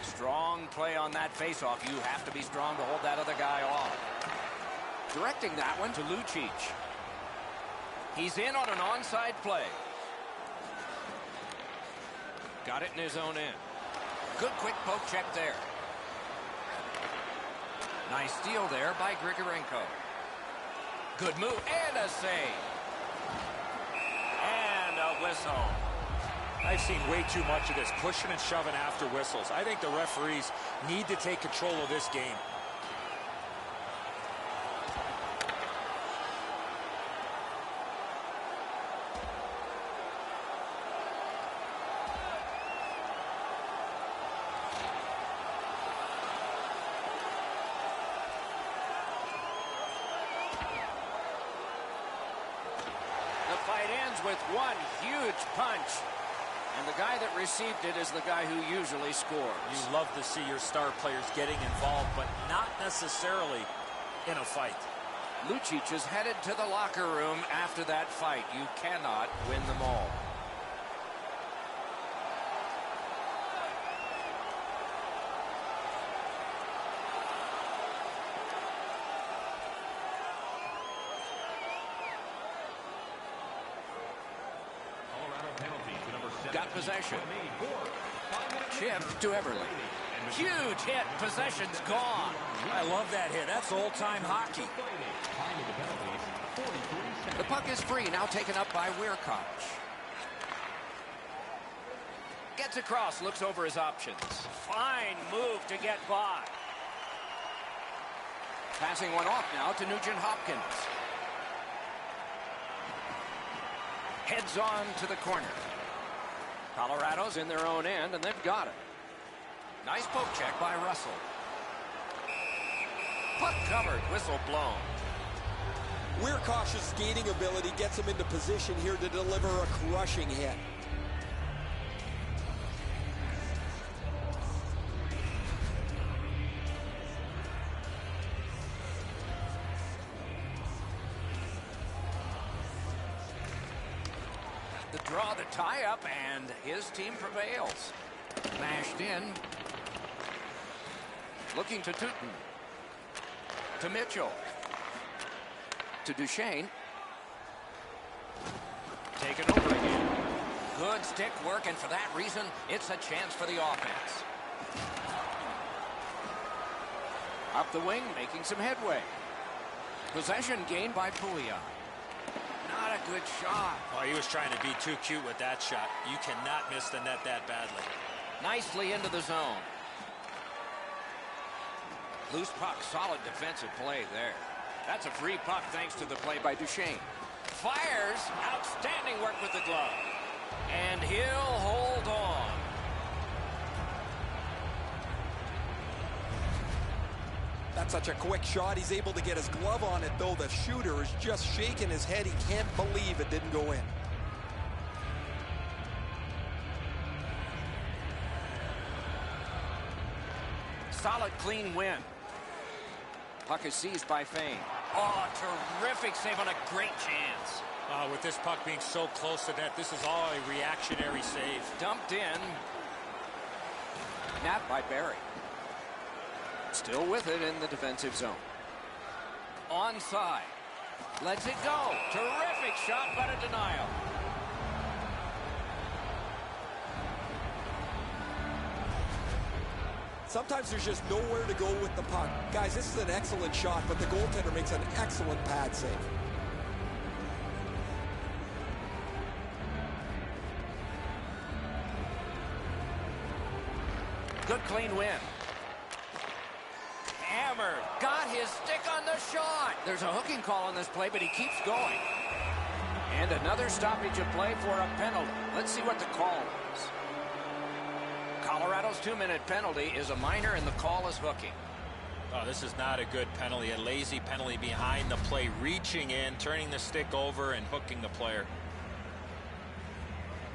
Strong play on that faceoff. You have to be strong to hold that other guy off. Directing that one to Lucic. He's in on an onside play. Got it in his own end. Good quick poke check there. Nice steal there by Grigorenko. Good move and a save. And a whistle. I've seen way too much of this, pushing and shoving after whistles. I think the referees need to take control of this game. Fight ends with one huge punch, and the guy that received it is the guy who usually scores. You love to see your star players getting involved, but not necessarily in a fight. Lucic is headed to the locker room after that fight. You cannot win them all. Got possession. Chip to Everly. Huge hit. Possession's gone. I love that hit. That's old-time hockey. The puck is free. Now taken up by Weirkoch. Gets across. Looks over his options. Fine move to get by. Passing one off now to Nugent Hopkins. Heads on to the corner. Colorado's in their own end, and they've got it. Nice poke check by Russell. Puck covered, whistle blown. Weirkoch's skating ability gets him into position here to deliver a crushing hit. Draw the tie-up, and his team prevails. Mashed in. Looking to Tootin. To Mitchell. To Duchesne. Taken over again. Good stick work, and for that reason, it's a chance for the offense. Up the wing, making some headway. Possession gained by Pouillon. Not a good shot. Oh, he was trying to be too cute with that shot. You cannot miss the net that badly. Nicely into the zone. Loose puck, solid defensive play there. That's a free puck thanks to the play by Duchesne. Fires, outstanding work with the glove. And he'll hold on. That's such a quick shot. He's able to get his glove on it, though. The shooter is just shaking his head. He can't believe it didn't go in. Solid, clean win. Puck is seized by Fane. Oh, terrific save on a great chance. With this puck being so close to net, this is all a reactionary save. Dumped in. Napped by Barry. Still with it in the defensive zone. Onside. Lets it go. Terrific shot, but a denial. Sometimes there's just nowhere to go with the puck. Guys, this is an excellent shot, but the goaltender makes an excellent pad save. Good clean win. Hammer got his stick on the shot. There's a hooking call on this play, but he keeps going. And another stoppage of play for a penalty. Let's see what the call is. Colorado's 2-minute penalty is a minor, and the call is hooking. Oh, this is not a good penalty. A lazy penalty behind the play, reaching in, turning the stick over, and hooking the player.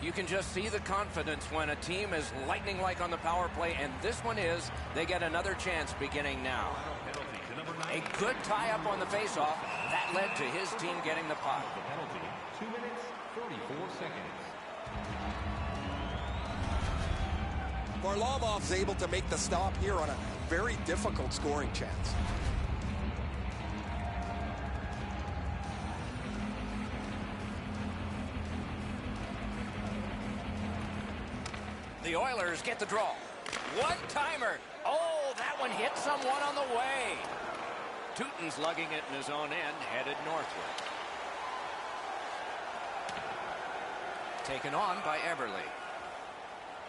You can just see the confidence when a team is lightning-like on the power play, and this one is. They get another chance beginning now. A good tie-up on the face-off. That led to his team getting the puck. The penalty, 2 minutes, 44 seconds. Varlamov's able to make the stop here on a very difficult scoring chance. The Oilers get the draw. One-timer. Oh, that one hit someone on the way. Teuton's lugging it in his own end, headed northward. Taken on by Everly.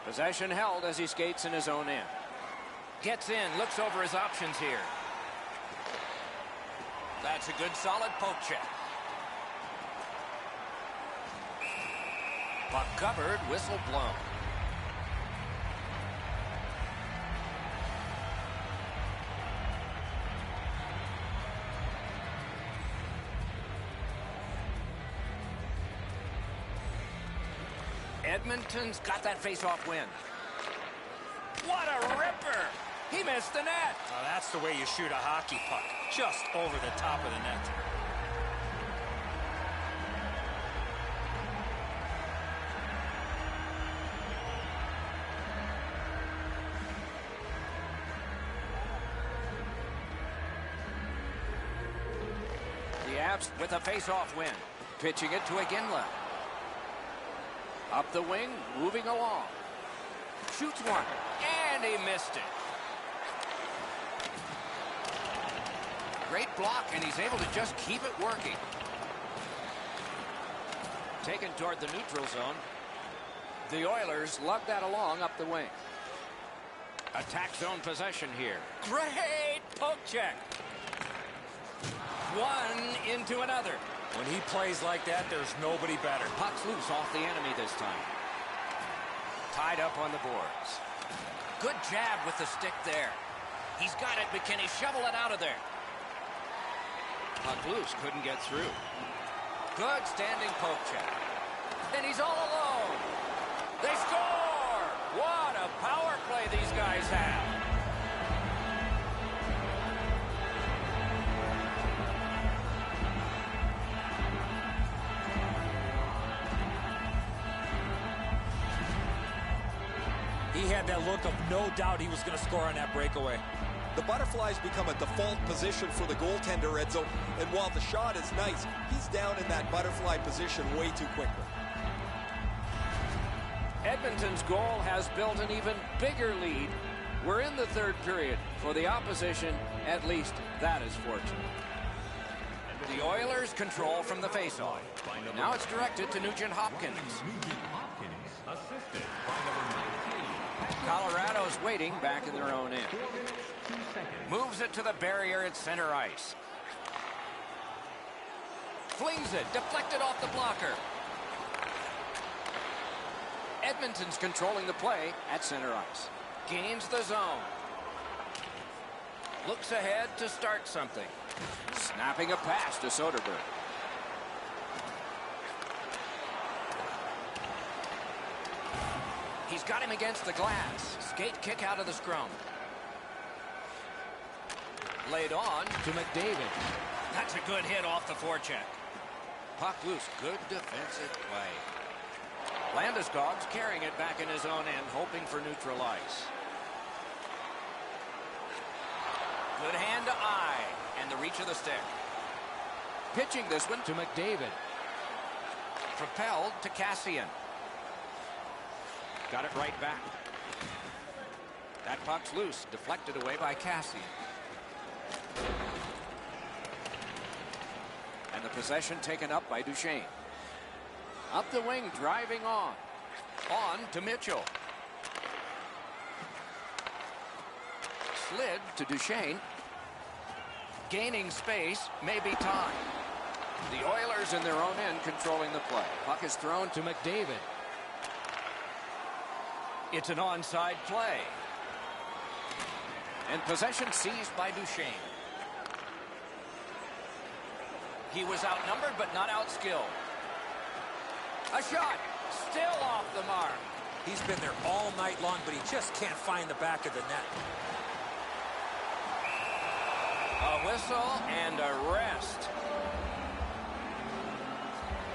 Possession held as he skates in his own end. Gets in, looks over his options here. That's a good solid poke check. Puck covered, whistle blown. Edmonton's got that face-off win. What a ripper! He missed the net. Oh, that's the way you shoot a hockey puck, just over the top of the net. The Avs with a face-off win. Pitching it to Iginla. Up the wing, moving along. Shoots one, and he missed it. Great block, and he's able to just keep it working. Taken toward the neutral zone. The Oilers lug that along up the wing. Attack zone possession here. Great poke check. One into another. When he plays like that, there's nobody better. Puck's loose off the enemy this time. Tied up on the boards. Good jab with the stick there. He's got it, but can he shovel it out of there? Puck loose, couldn't get through. Good standing poke check. And he's all alone. They score! What a power play these guys have. He had that look of no doubt he was going to score on that breakaway. The butterflies become a default position for the goaltender, Edzo, and while the shot is nice, he's down in that butterfly position way too quickly. Edmonton's goal has built an even bigger lead. We're in the third period. For the opposition, at least that is fortunate. The Oilers control from the faceoff. Now it's directed to Nugent Hopkins. Assisted by number 19. Colorado's waiting back in their own end. 4 minutes, 2 seconds. Moves it to the barrier at center ice. Flings it, deflected off the blocker. Edmonton's controlling the play at center ice. Gains the zone. Looks ahead to start something. Snapping a pass to Soderberg. He's got him against the glass. Skate kick out of the scrum. Laid on to McDavid. That's a good hit off the forecheck. Puck loose. Good defensive play. Landeskog's carrying it back in his own end, hoping for neutral ice. Good hand to eye. And the reach of the stick. Pitching this one to McDavid. Propelled to Cassian. Got it right back. That puck's loose. Deflected away by Cassian. And the possession taken up by Duchesne. Up the wing, driving on. On to Mitchell. Slid to Duchesne. Gaining space, maybe time. The Oilers in their own end controlling the play. Puck is thrown to McDavid. It's an onside play. And possession seized by Duchesne. He was outnumbered but not outskilled. A shot. Still off the mark. He's been there all night long, but he just can't find the back of the net. A whistle and a rest.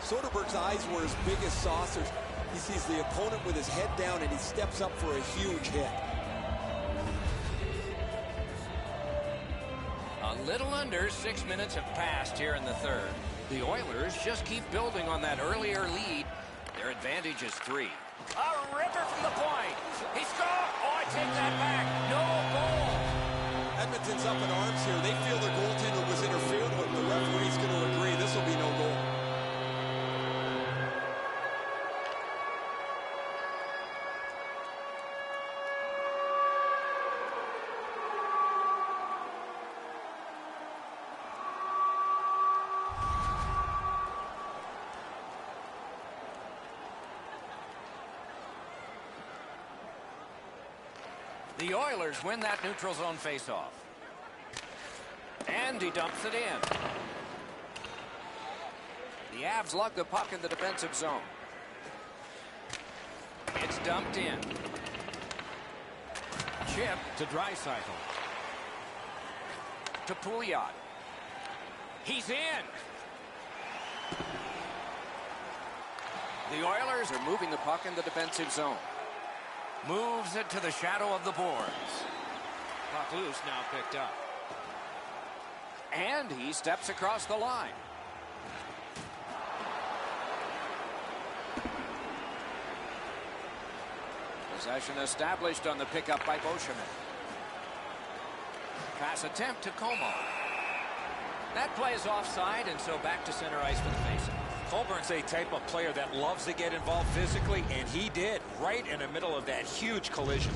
Soderberg's eyes were as big as saucers. He sees the opponent with his head down and he steps up for a huge hit. A little under 6 minutes have passed here in the third. The Oilers just keep building on that earlier lead. Their advantage is 3. A ripper from the point. He scored. Oh, I take that back. No goal. Edmonton's up in arms here. They feel their goaltender was interfered with. The referee's going to agree this will be no goal. The Oilers win that neutral zone faceoff. And he dumps it in. The Avs lug the puck in the defensive zone. It's dumped in. Chip to Draisaitl. To Pouliot. He's in. The Oilers are moving the puck in the defensive zone. Moves it to the shadow of the boards. Puck loose, now picked up. And he steps across the line. Possession established on the pickup by Beauchemin. Pass attempt to Como. That play is offside, and so back to center ice for the faceoff. Colburn's a type of player that loves to get involved physically, and he did right in the middle of that huge collision.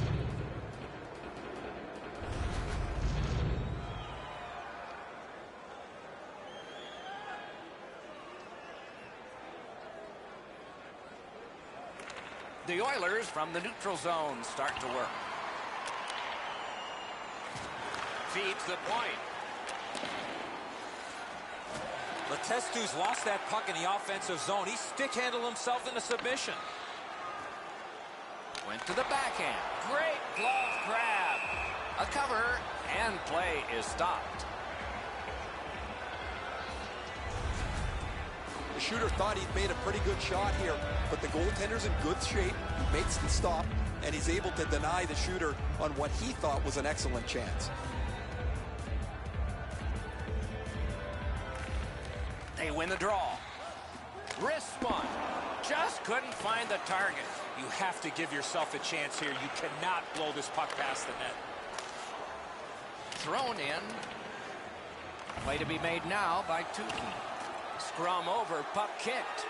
The Oilers from the neutral zone start to work. Feeds the point. Letestu's lost that puck in the offensive zone. He stick-handled himself into submission. Went to the backhand. Great glove grab. A cover, and play is stopped. The shooter thought he'd made a pretty good shot here, but the goaltender's in good shape. He makes the stop, and he's able to deny the shooter on what he thought was an excellent chance. They win the draw. Wrist one. Just couldn't find the target. You have to give yourself a chance here. You cannot blow this puck past the net. Thrown in. Play to be made now by Tukey. Scrum over, puck kicked.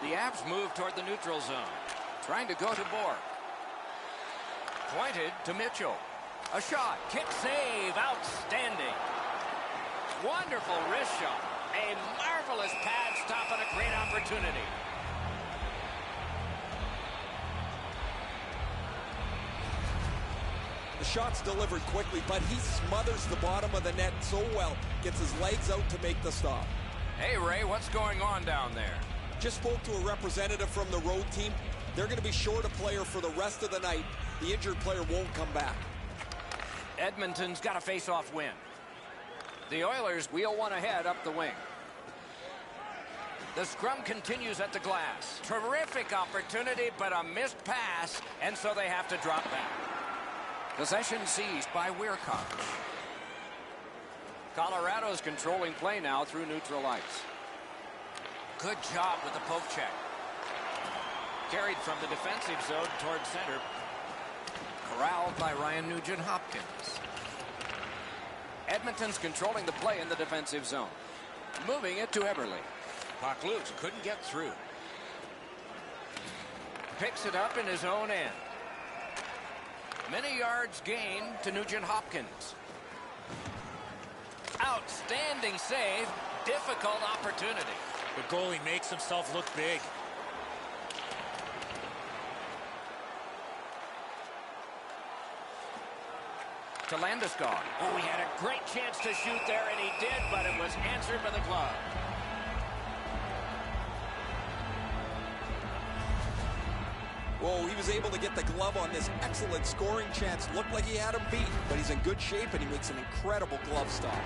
The Avs move toward the neutral zone. Trying to go to Bourque. Pointed to Mitchell. A shot. Kick save. Outstanding. Wonderful wrist shot. A marvelous pad stop and a great opportunity. The shot's delivered quickly, but he smothers the bottom of the net so well. Gets his legs out to make the stop. Hey, Ray, what's going on down there? Just spoke to a representative from the road team. They're going to be short a player for the rest of the night. The injured player won't come back. Edmonton's got a face-off win. The Oilers wheel one ahead up the wing. The scrum continues at the glass. Terrific opportunity, but a missed pass, and so they have to drop back. Possession seized by Weirkoch. Colorado's controlling play now through neutral ice. Good job with the poke check. Carried from the defensive zone towards center. Corralled by Ryan Nugent-Hopkins. Edmonton's controlling the play in the defensive zone. Moving it to Eberle. Puck loose. Couldn't get through. Picks it up in his own end. Many yards gained to Nugent-Hopkins. Outstanding save. Difficult opportunity. The goalie makes himself look big. To Landeskog. Oh, he had a great chance to shoot there, and he did, but it was answered by the glove. Whoa, he was able to get the glove on this excellent scoring chance. Looked like he had him beat, but he's in good shape, and he makes an incredible glove stop.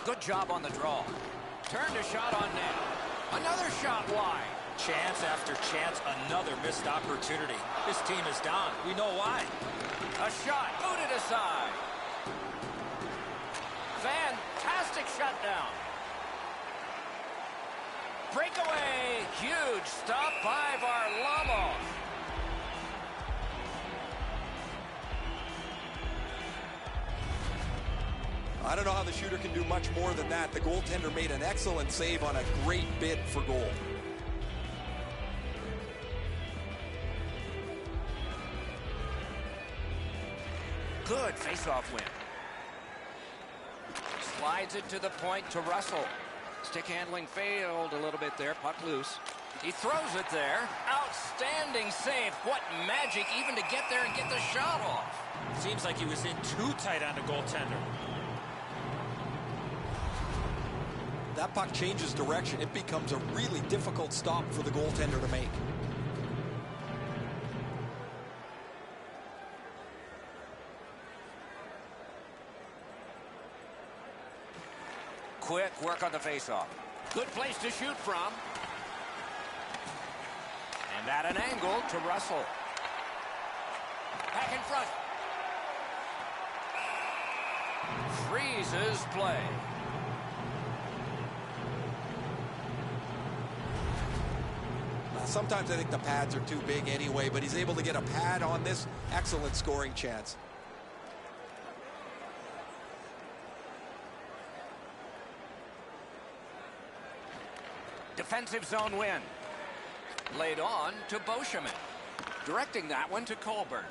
Good job on the draw. Turned a shot on net. Another shot wide. Chance after chance, another missed opportunity. This team is down. We know why. A shot booted aside. Fantastic shutdown. Breakaway. Huge stop by Varlamov. I don't know how the shooter can do much more than that. The goaltender made an excellent save on a great bid for goal. Good face-off win. Slides it to the point to Russell. Stick handling failed a little bit there. Puck loose. He throws it there. Outstanding save. What magic even to get there and get the shot off. Seems like he was in too tight on the goaltender. That puck changes direction. It becomes a really difficult stop for the goaltender to make. Quick work on the faceoff. Good place to shoot from. And at an angle to Russell. Back in front. Freezes play. Sometimes I think the pads are too big anyway, but he's able to get a pad on this excellent scoring chance. Defensive zone win. Laid on to Beauchemin. Directing that one to Colburn.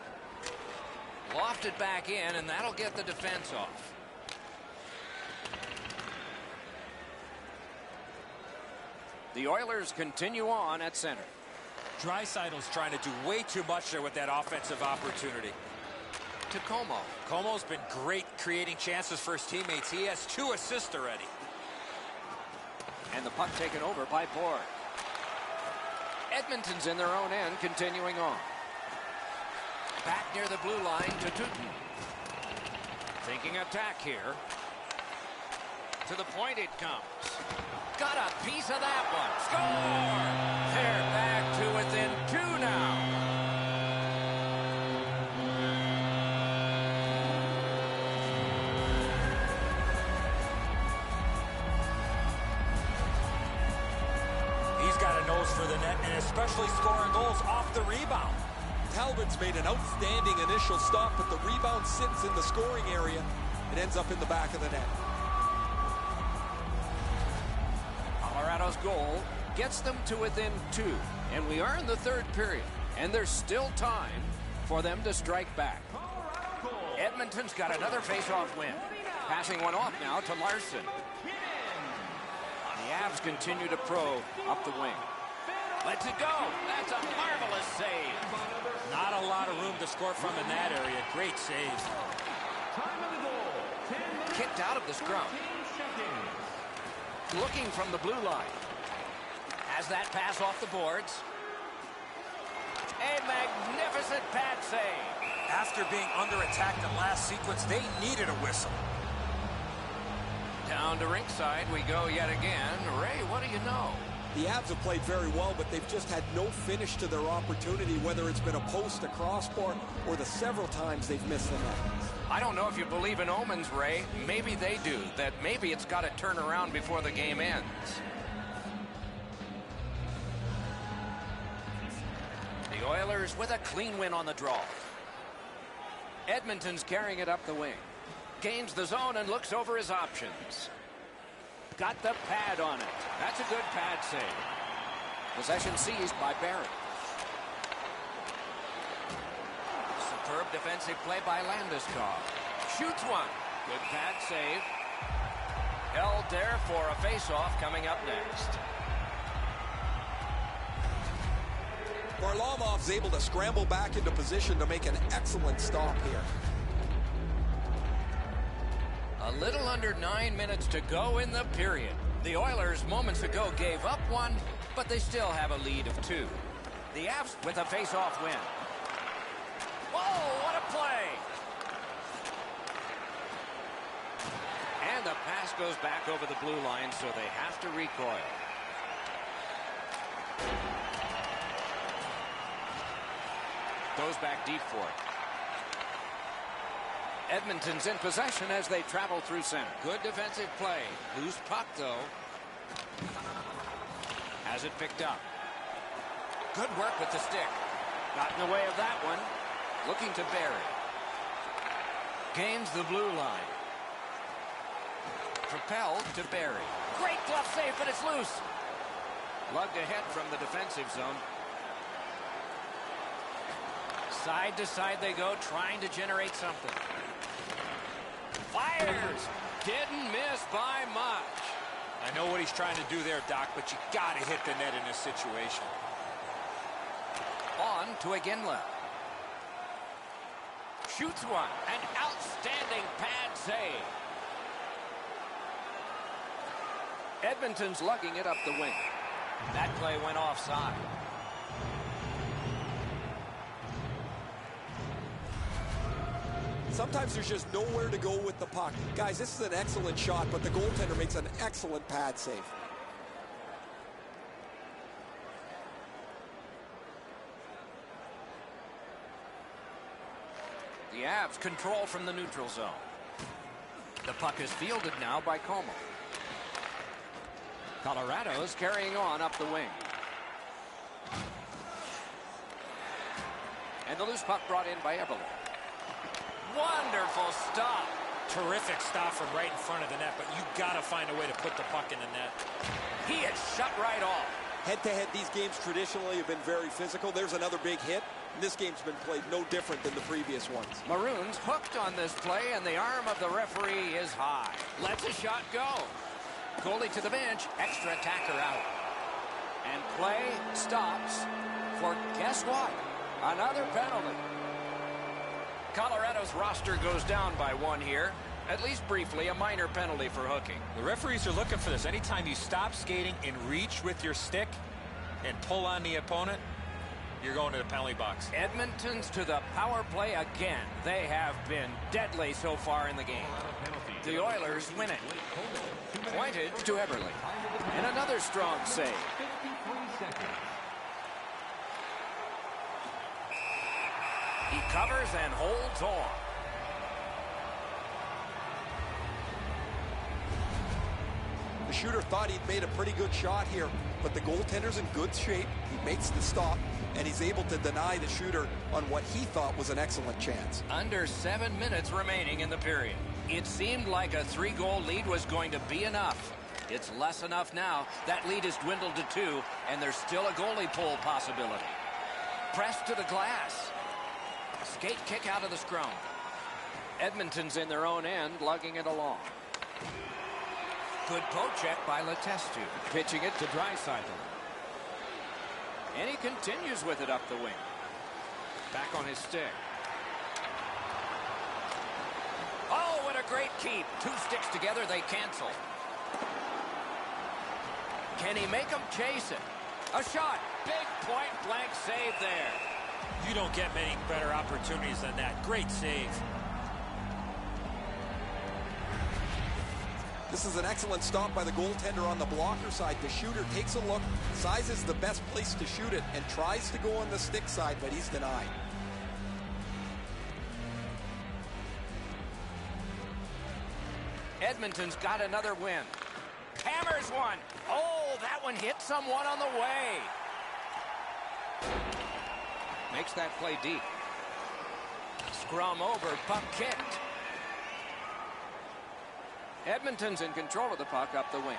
Lofted back in, and that'll get the defense off. The Oilers continue on at center. Draisaitl's trying to do way too much there with that offensive opportunity. To Como. Como's been great creating chances for his teammates. He has 2 assists already. And the puck taken over by Borg. Edmonton's in their own end, continuing on. Back near the blue line to Tooten. Thinking attack here. To the point it comes. Got a piece of that one. Score! They're back to within 2 now. He's got a nose for the net, and especially scoring goals off the rebound. Talbot's made an outstanding initial stop, but the rebound sits in the scoring area. It ends up in the back of the net. Colorado's goal gets them to within 2, and we are in the 3rd period, and there's still time for them to strike back. Edmonton's got another face-off win. Passing one off now to Larson. The Avs continue to probe up the wing. Lets it go. That's a marvelous save. Not a lot of room to score from in that area. Great save. Time of the goal, 10 minutes, Kicked out of the scrum. 15 seconds. Looking from the blue line. Has that pass off the boards. A magnificent pad save. After being under attack the last sequence, they needed a whistle. Down to rinkside we go yet again. Ray, what do you know? The Avs have played very well, but they've just had no finish to their opportunity, whether it's been a post, a crossbar, or the several times they've missed the net. I don't know if you believe in omens, Ray. Maybe they do. That maybe it's got to turn around before the game ends. The Oilers with a clean win on the draw. Edmonton's carrying it up the wing. Gains the zone and looks over his options. Got the pad on it. That's a good pad save. Possession seized by Barry. Superb defensive play by Landeskog. Shoots one. Good pad save. Held there for a face-off coming up next. Varlamov's able to scramble back into position to make an excellent stop here. A little under 9 minutes to go in the period. The Oilers moments ago gave up one, but they still have a lead of 2. The Avs with a face-off win. Whoa, what a play! And the pass goes back over the blue line, so they have to recoil. Goes back deep for it. Edmonton's in possession as they travel through center. Good defensive play. Loose puck, though. Has it picked up. Good work with the stick. Got in the way of that one. Looking to Barry. Gains the blue line. Propelled to Barry. Great glove save, but it's loose. Lugged ahead from the defensive zone. Side to side they go, trying to generate something. Fires. Didn't miss by much. I know what he's trying to do there, Doc, but you got to hit the net in this situation. On to Iginla. Shoots one. An outstanding pad save. Edmonton's lugging it up the wing. That play went offside. Sometimes there's just nowhere to go with the puck. Guys, this is an excellent shot, but the goaltender makes an excellent pad save. The Avs control from the neutral zone. The puck is fielded now by Como. Colorado's carrying on up the wing. And the loose puck brought in by Eberle. Wonderful stop. Terrific stop from right in front of the net, but you got to find a way to put the puck in the net. He is shut right off. Head-to-head, these games traditionally have been very physical. There's another big hit. And this game's been played no different than the previous ones. Maroons hooked on this play, and the arm of the referee is high. Lets a shot go. Goalie to the bench, extra attacker out. And play stops for, guess what? Another penalty. Colorado's roster goes down by 1 here. At least briefly, a minor penalty for hooking. The referees are looking for this. Anytime you stop skating and reach with your stick and pull on the opponent, you're going to the penalty box. Edmonton's to the power play again. They have been deadly so far in the game. The Oilers win it. Pointed to Eberle. And another strong save. 53 seconds. He covers and holds on. The shooter thought he'd made a pretty good shot here, but the goaltender's in good shape. He makes the stop, and he's able to deny the shooter on what he thought was an excellent chance. Under 7 minutes remaining in the period. It seemed like a 3-goal lead was going to be enough. It's less enough now. That lead has dwindled to 2, and there's still a goalie pull possibility. Pressed to the glass. Skate kick out of the scrum. Edmonton's in their own end, lugging it along. Good poke check by Letestu. Pitching it to Draisaitl. And he continues with it up the wing. Back on his stick. Oh, what a great keep. 2 sticks together, they cancel. Can he make them chase it? A shot. Big point blank save there. You don't get many better opportunities than that. Great save. This is an excellent stop by the goaltender on the blocker side. The shooter takes a look, sizes the best place to shoot it, and tries to go on the stick side, but he's denied. Edmonton's got another win. Hammers one. Oh, that one hit someone on the way. Makes that play deep. Scrum over, puck kicked. Edmonton's in control of the puck up the wing.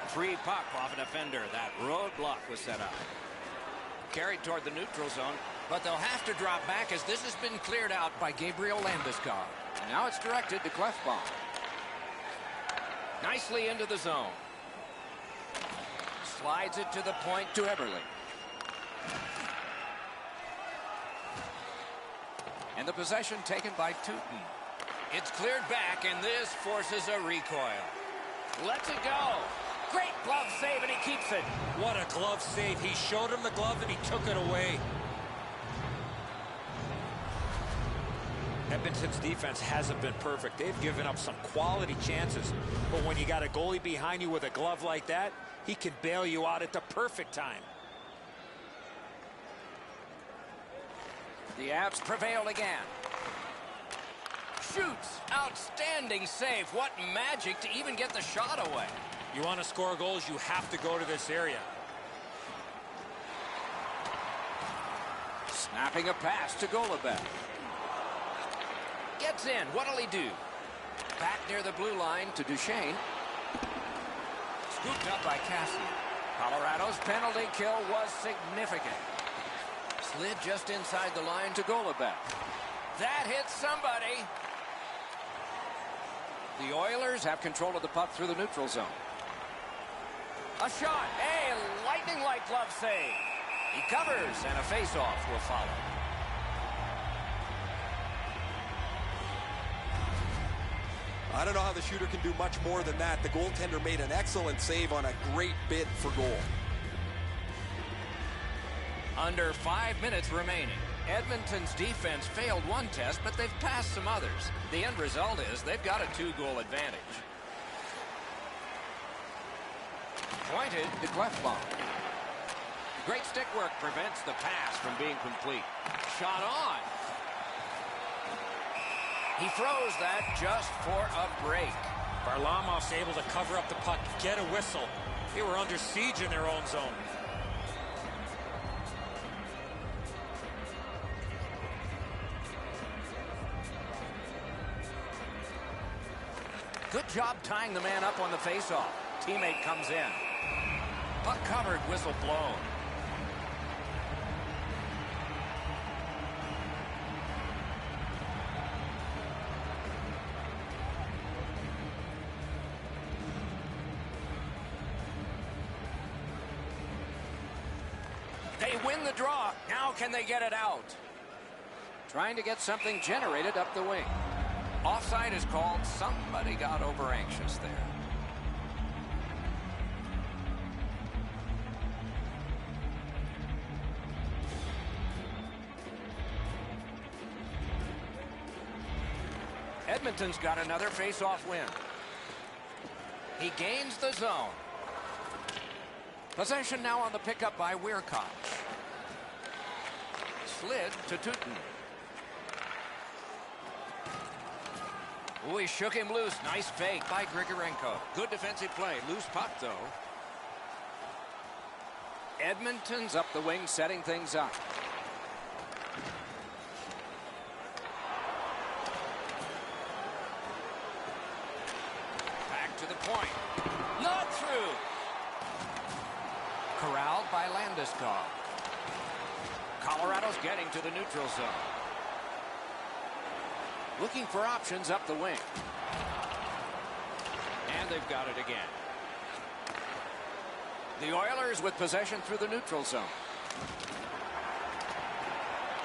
Free puck off a defender. That roadblock was set up. Carried toward the neutral zone, but they'll have to drop back as this has been cleared out by Gabriel Landeskog. Now it's directed to Clefbaum. Nicely into the zone. Slides it to the point to Eberle. And the possession taken by Tooten. It's cleared back, and this forces a recoil. Lets it go. Great glove save, and he keeps it. What a glove save. He showed him the glove, and he took it away. Edmonton's defense hasn't been perfect. They've given up some quality chances. But when you got a goalie behind you with a glove like that, he can bail you out at the perfect time. The Avs prevail again. Shoots. Outstanding save. What magic to even get the shot away. You want to score goals, you have to go to this area. Snapping a pass to Goloubek. Gets in. What'll he do? Back near the blue line to Duchesne. Scooped up by Cassian. Colorado's penalty kill was significant. Slid just inside the line to Goloubek. That hits somebody. The Oilers have control of the puck through the neutral zone. A shot. A lightning-like glove save. He covers, and a face-off will follow. I don't know how the shooter can do much more than that. The goaltender made an excellent save on a great bid for goal. Under 5 minutes remaining. Edmonton's defense failed one test, but they've passed some others. The end result is they've got a 2-goal advantage. Pointed to Clefbaum. Great stick work prevents the pass from being complete. Shot on. He throws that just for a break. Varlamov's able to cover up the puck, get a whistle. They were under siege in their own zone. Good job tying the man up on the faceoff. Teammate comes in. Puck covered, whistle blown. They win the draw. Now can they get it out? Trying to get something generated up the wing. Offside is called. Somebody got over anxious there. Edmonton's got another face-off win. He gains the zone. Possession now on the pickup by Weirkoch. Slid to Tooten. Ooh, he shook him loose. Nice fake by Grigorenko. Good defensive play. Loose puck, though. Edmonton's up the wing, setting things up. Back to the point. Not through. Corralled by Landeskog. Colorado's getting to the neutral zone. Looking for options up the wing. And they've got it again. The Oilers with possession through the neutral zone.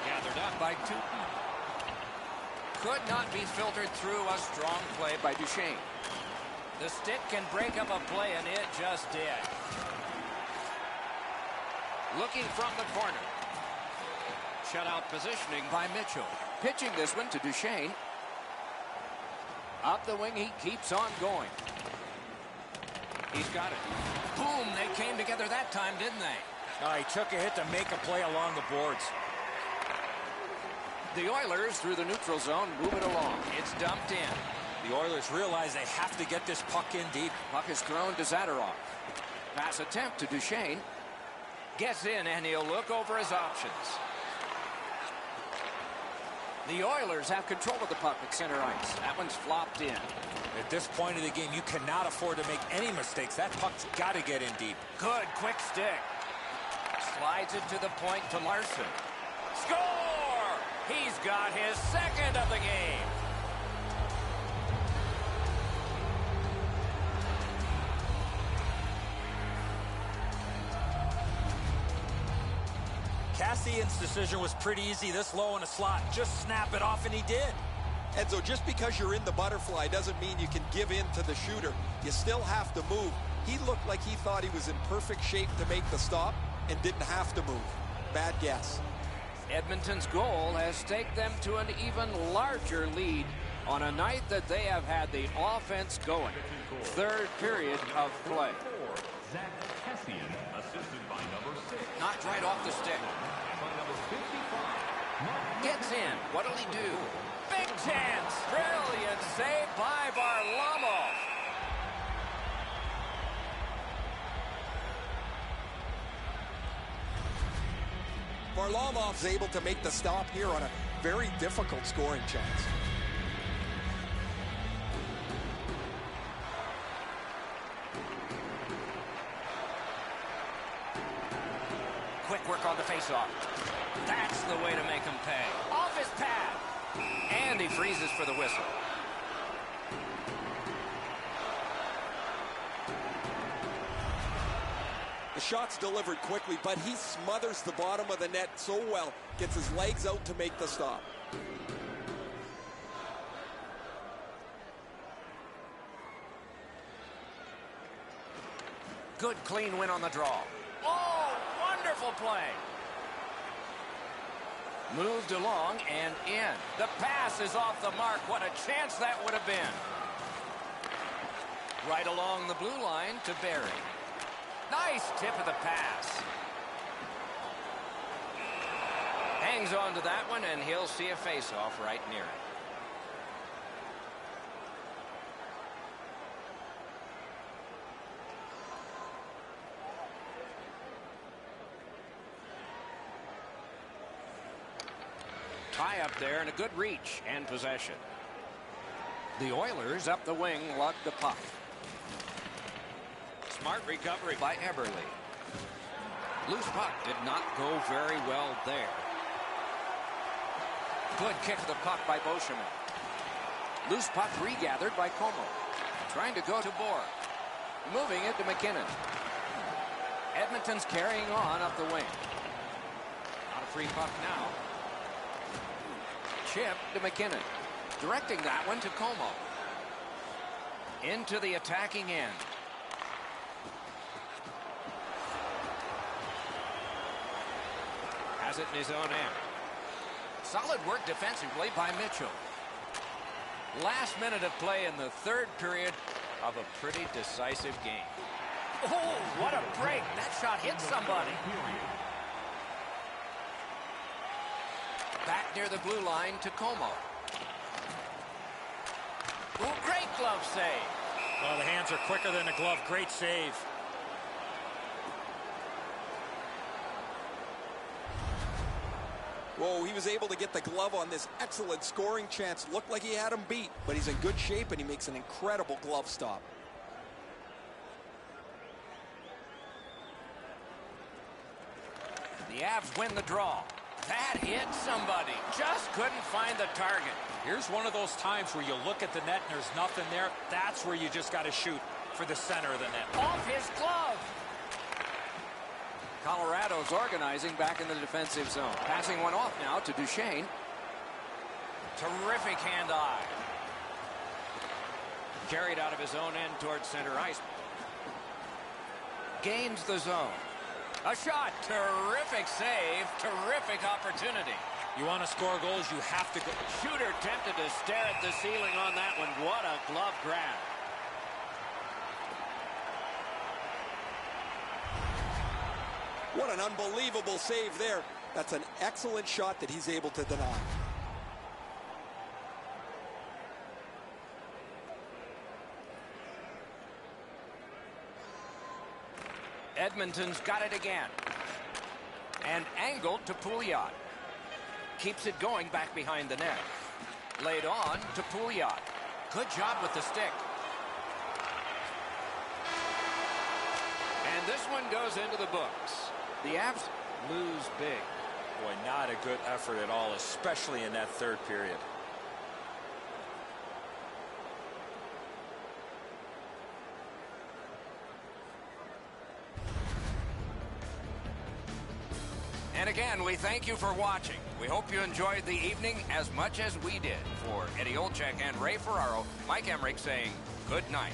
Gathered up by Tooten. Could not be filtered through. A strong play by Duchesne. The stick can break up a play, and it just did. Looking from the corner. Shutout positioning by Mitchell. Pitching this one to Duchesne. Up the wing, he keeps on going. He's got it. Boom, they came together that time, didn't they? He took a hit to make a play along the boards. The Oilers, through the neutral zone, move it along. It's dumped in. The Oilers realize they have to get this puck in deep. Puck is thrown to Zadorov. Pass attempt to Duchesne. Gets in, and he'll look over his options. The Oilers have control of the puck at center ice. That one's flopped in. At this point of the game, you cannot afford to make any mistakes. That puck's got to get in deep. Good, quick stick. Slides it to the point to Larson. Score! He's got his second of the game. Cassian's decision was pretty easy. This low in a slot, just snap it off, and he did. Enzo, just because you're in the butterfly doesn't mean you can give in to the shooter. You still have to move. He looked like he thought he was in perfect shape to make the stop and didn't have to move. Bad guess. Edmonton's goal has taken them to an even larger lead on a night that they have had the offense going. Third period of play. Zach Cassian, assisted by number 6. Knocked right off the stick. By number 55. Gets in. What'll he do? Big chance. Brilliant save by Varlamov. Varlamov's able to make the stop here on a very difficult scoring chance. Quick work on the faceoff. That's the way to make him pay. Off his pad. And he freezes for the whistle. The shot's delivered quickly, but he smothers the bottom of the net so well. Gets his legs out to make the stop. Good clean win on the draw. Oh, wonderful play. Moved along and in. The pass is off the mark. What a chance that would have been. Right along the blue line to Barry. Nice tip of the pass. Hangs on to that one, and he'll see a face-off right near it. Tie up there and a good reach and possession. The Oilers up the wing lug the puck. Smart recovery by Eberle. Loose puck did not go very well there. Good kick of the puck by Beauchemin. Loose puck regathered by Como. Trying to go to Bohr. Moving it to McKinnon. Edmonton's carrying on up the wing. Not a free puck now. Chip to McKinnon. Directing that one to Como. Into the attacking end. Has it in his own end. Solid work defensively by Mitchell. Last minute of play in the third period of a pretty decisive game. Oh, what a break. That shot hit somebody. Back near the blue line to Como. Oh, great glove save. Well, the hands are quicker than the glove. Great save. Whoa, he was able to get the glove on this excellent scoring chance. Looked like he had him beat, but he's in good shape and he makes an incredible glove stop. The Avs win the draw. That hit somebody. Just couldn't find the target. Here's one of those times where you look at the net and there's nothing there. That's where you just got to shoot for the center of the net. Off his glove. Colorado's organizing back in the defensive zone. Passing one off now to Duchesne. Terrific hand-eye. Carried out of his own end towards center ice. Gains the zone. A shot. Terrific save. Terrific opportunity. You want to score goals, you have to go. Shooter tempted to stare at the ceiling on that one. What a glove grab. What an unbelievable save there. That's an excellent shot that he's able to deny. Edmonton's got it again. And angled to Pouliot. Keeps it going back behind the net. Laid on to Pouliot. Good job with the stick. And this one goes into the books. The Avs lose big. Boy, not a good effort at all, especially in that third period. And again, we thank you for watching. We hope you enjoyed the evening as much as we did. For Eddie Olczyk and Ray Ferraro, Mike Emmerich saying good night.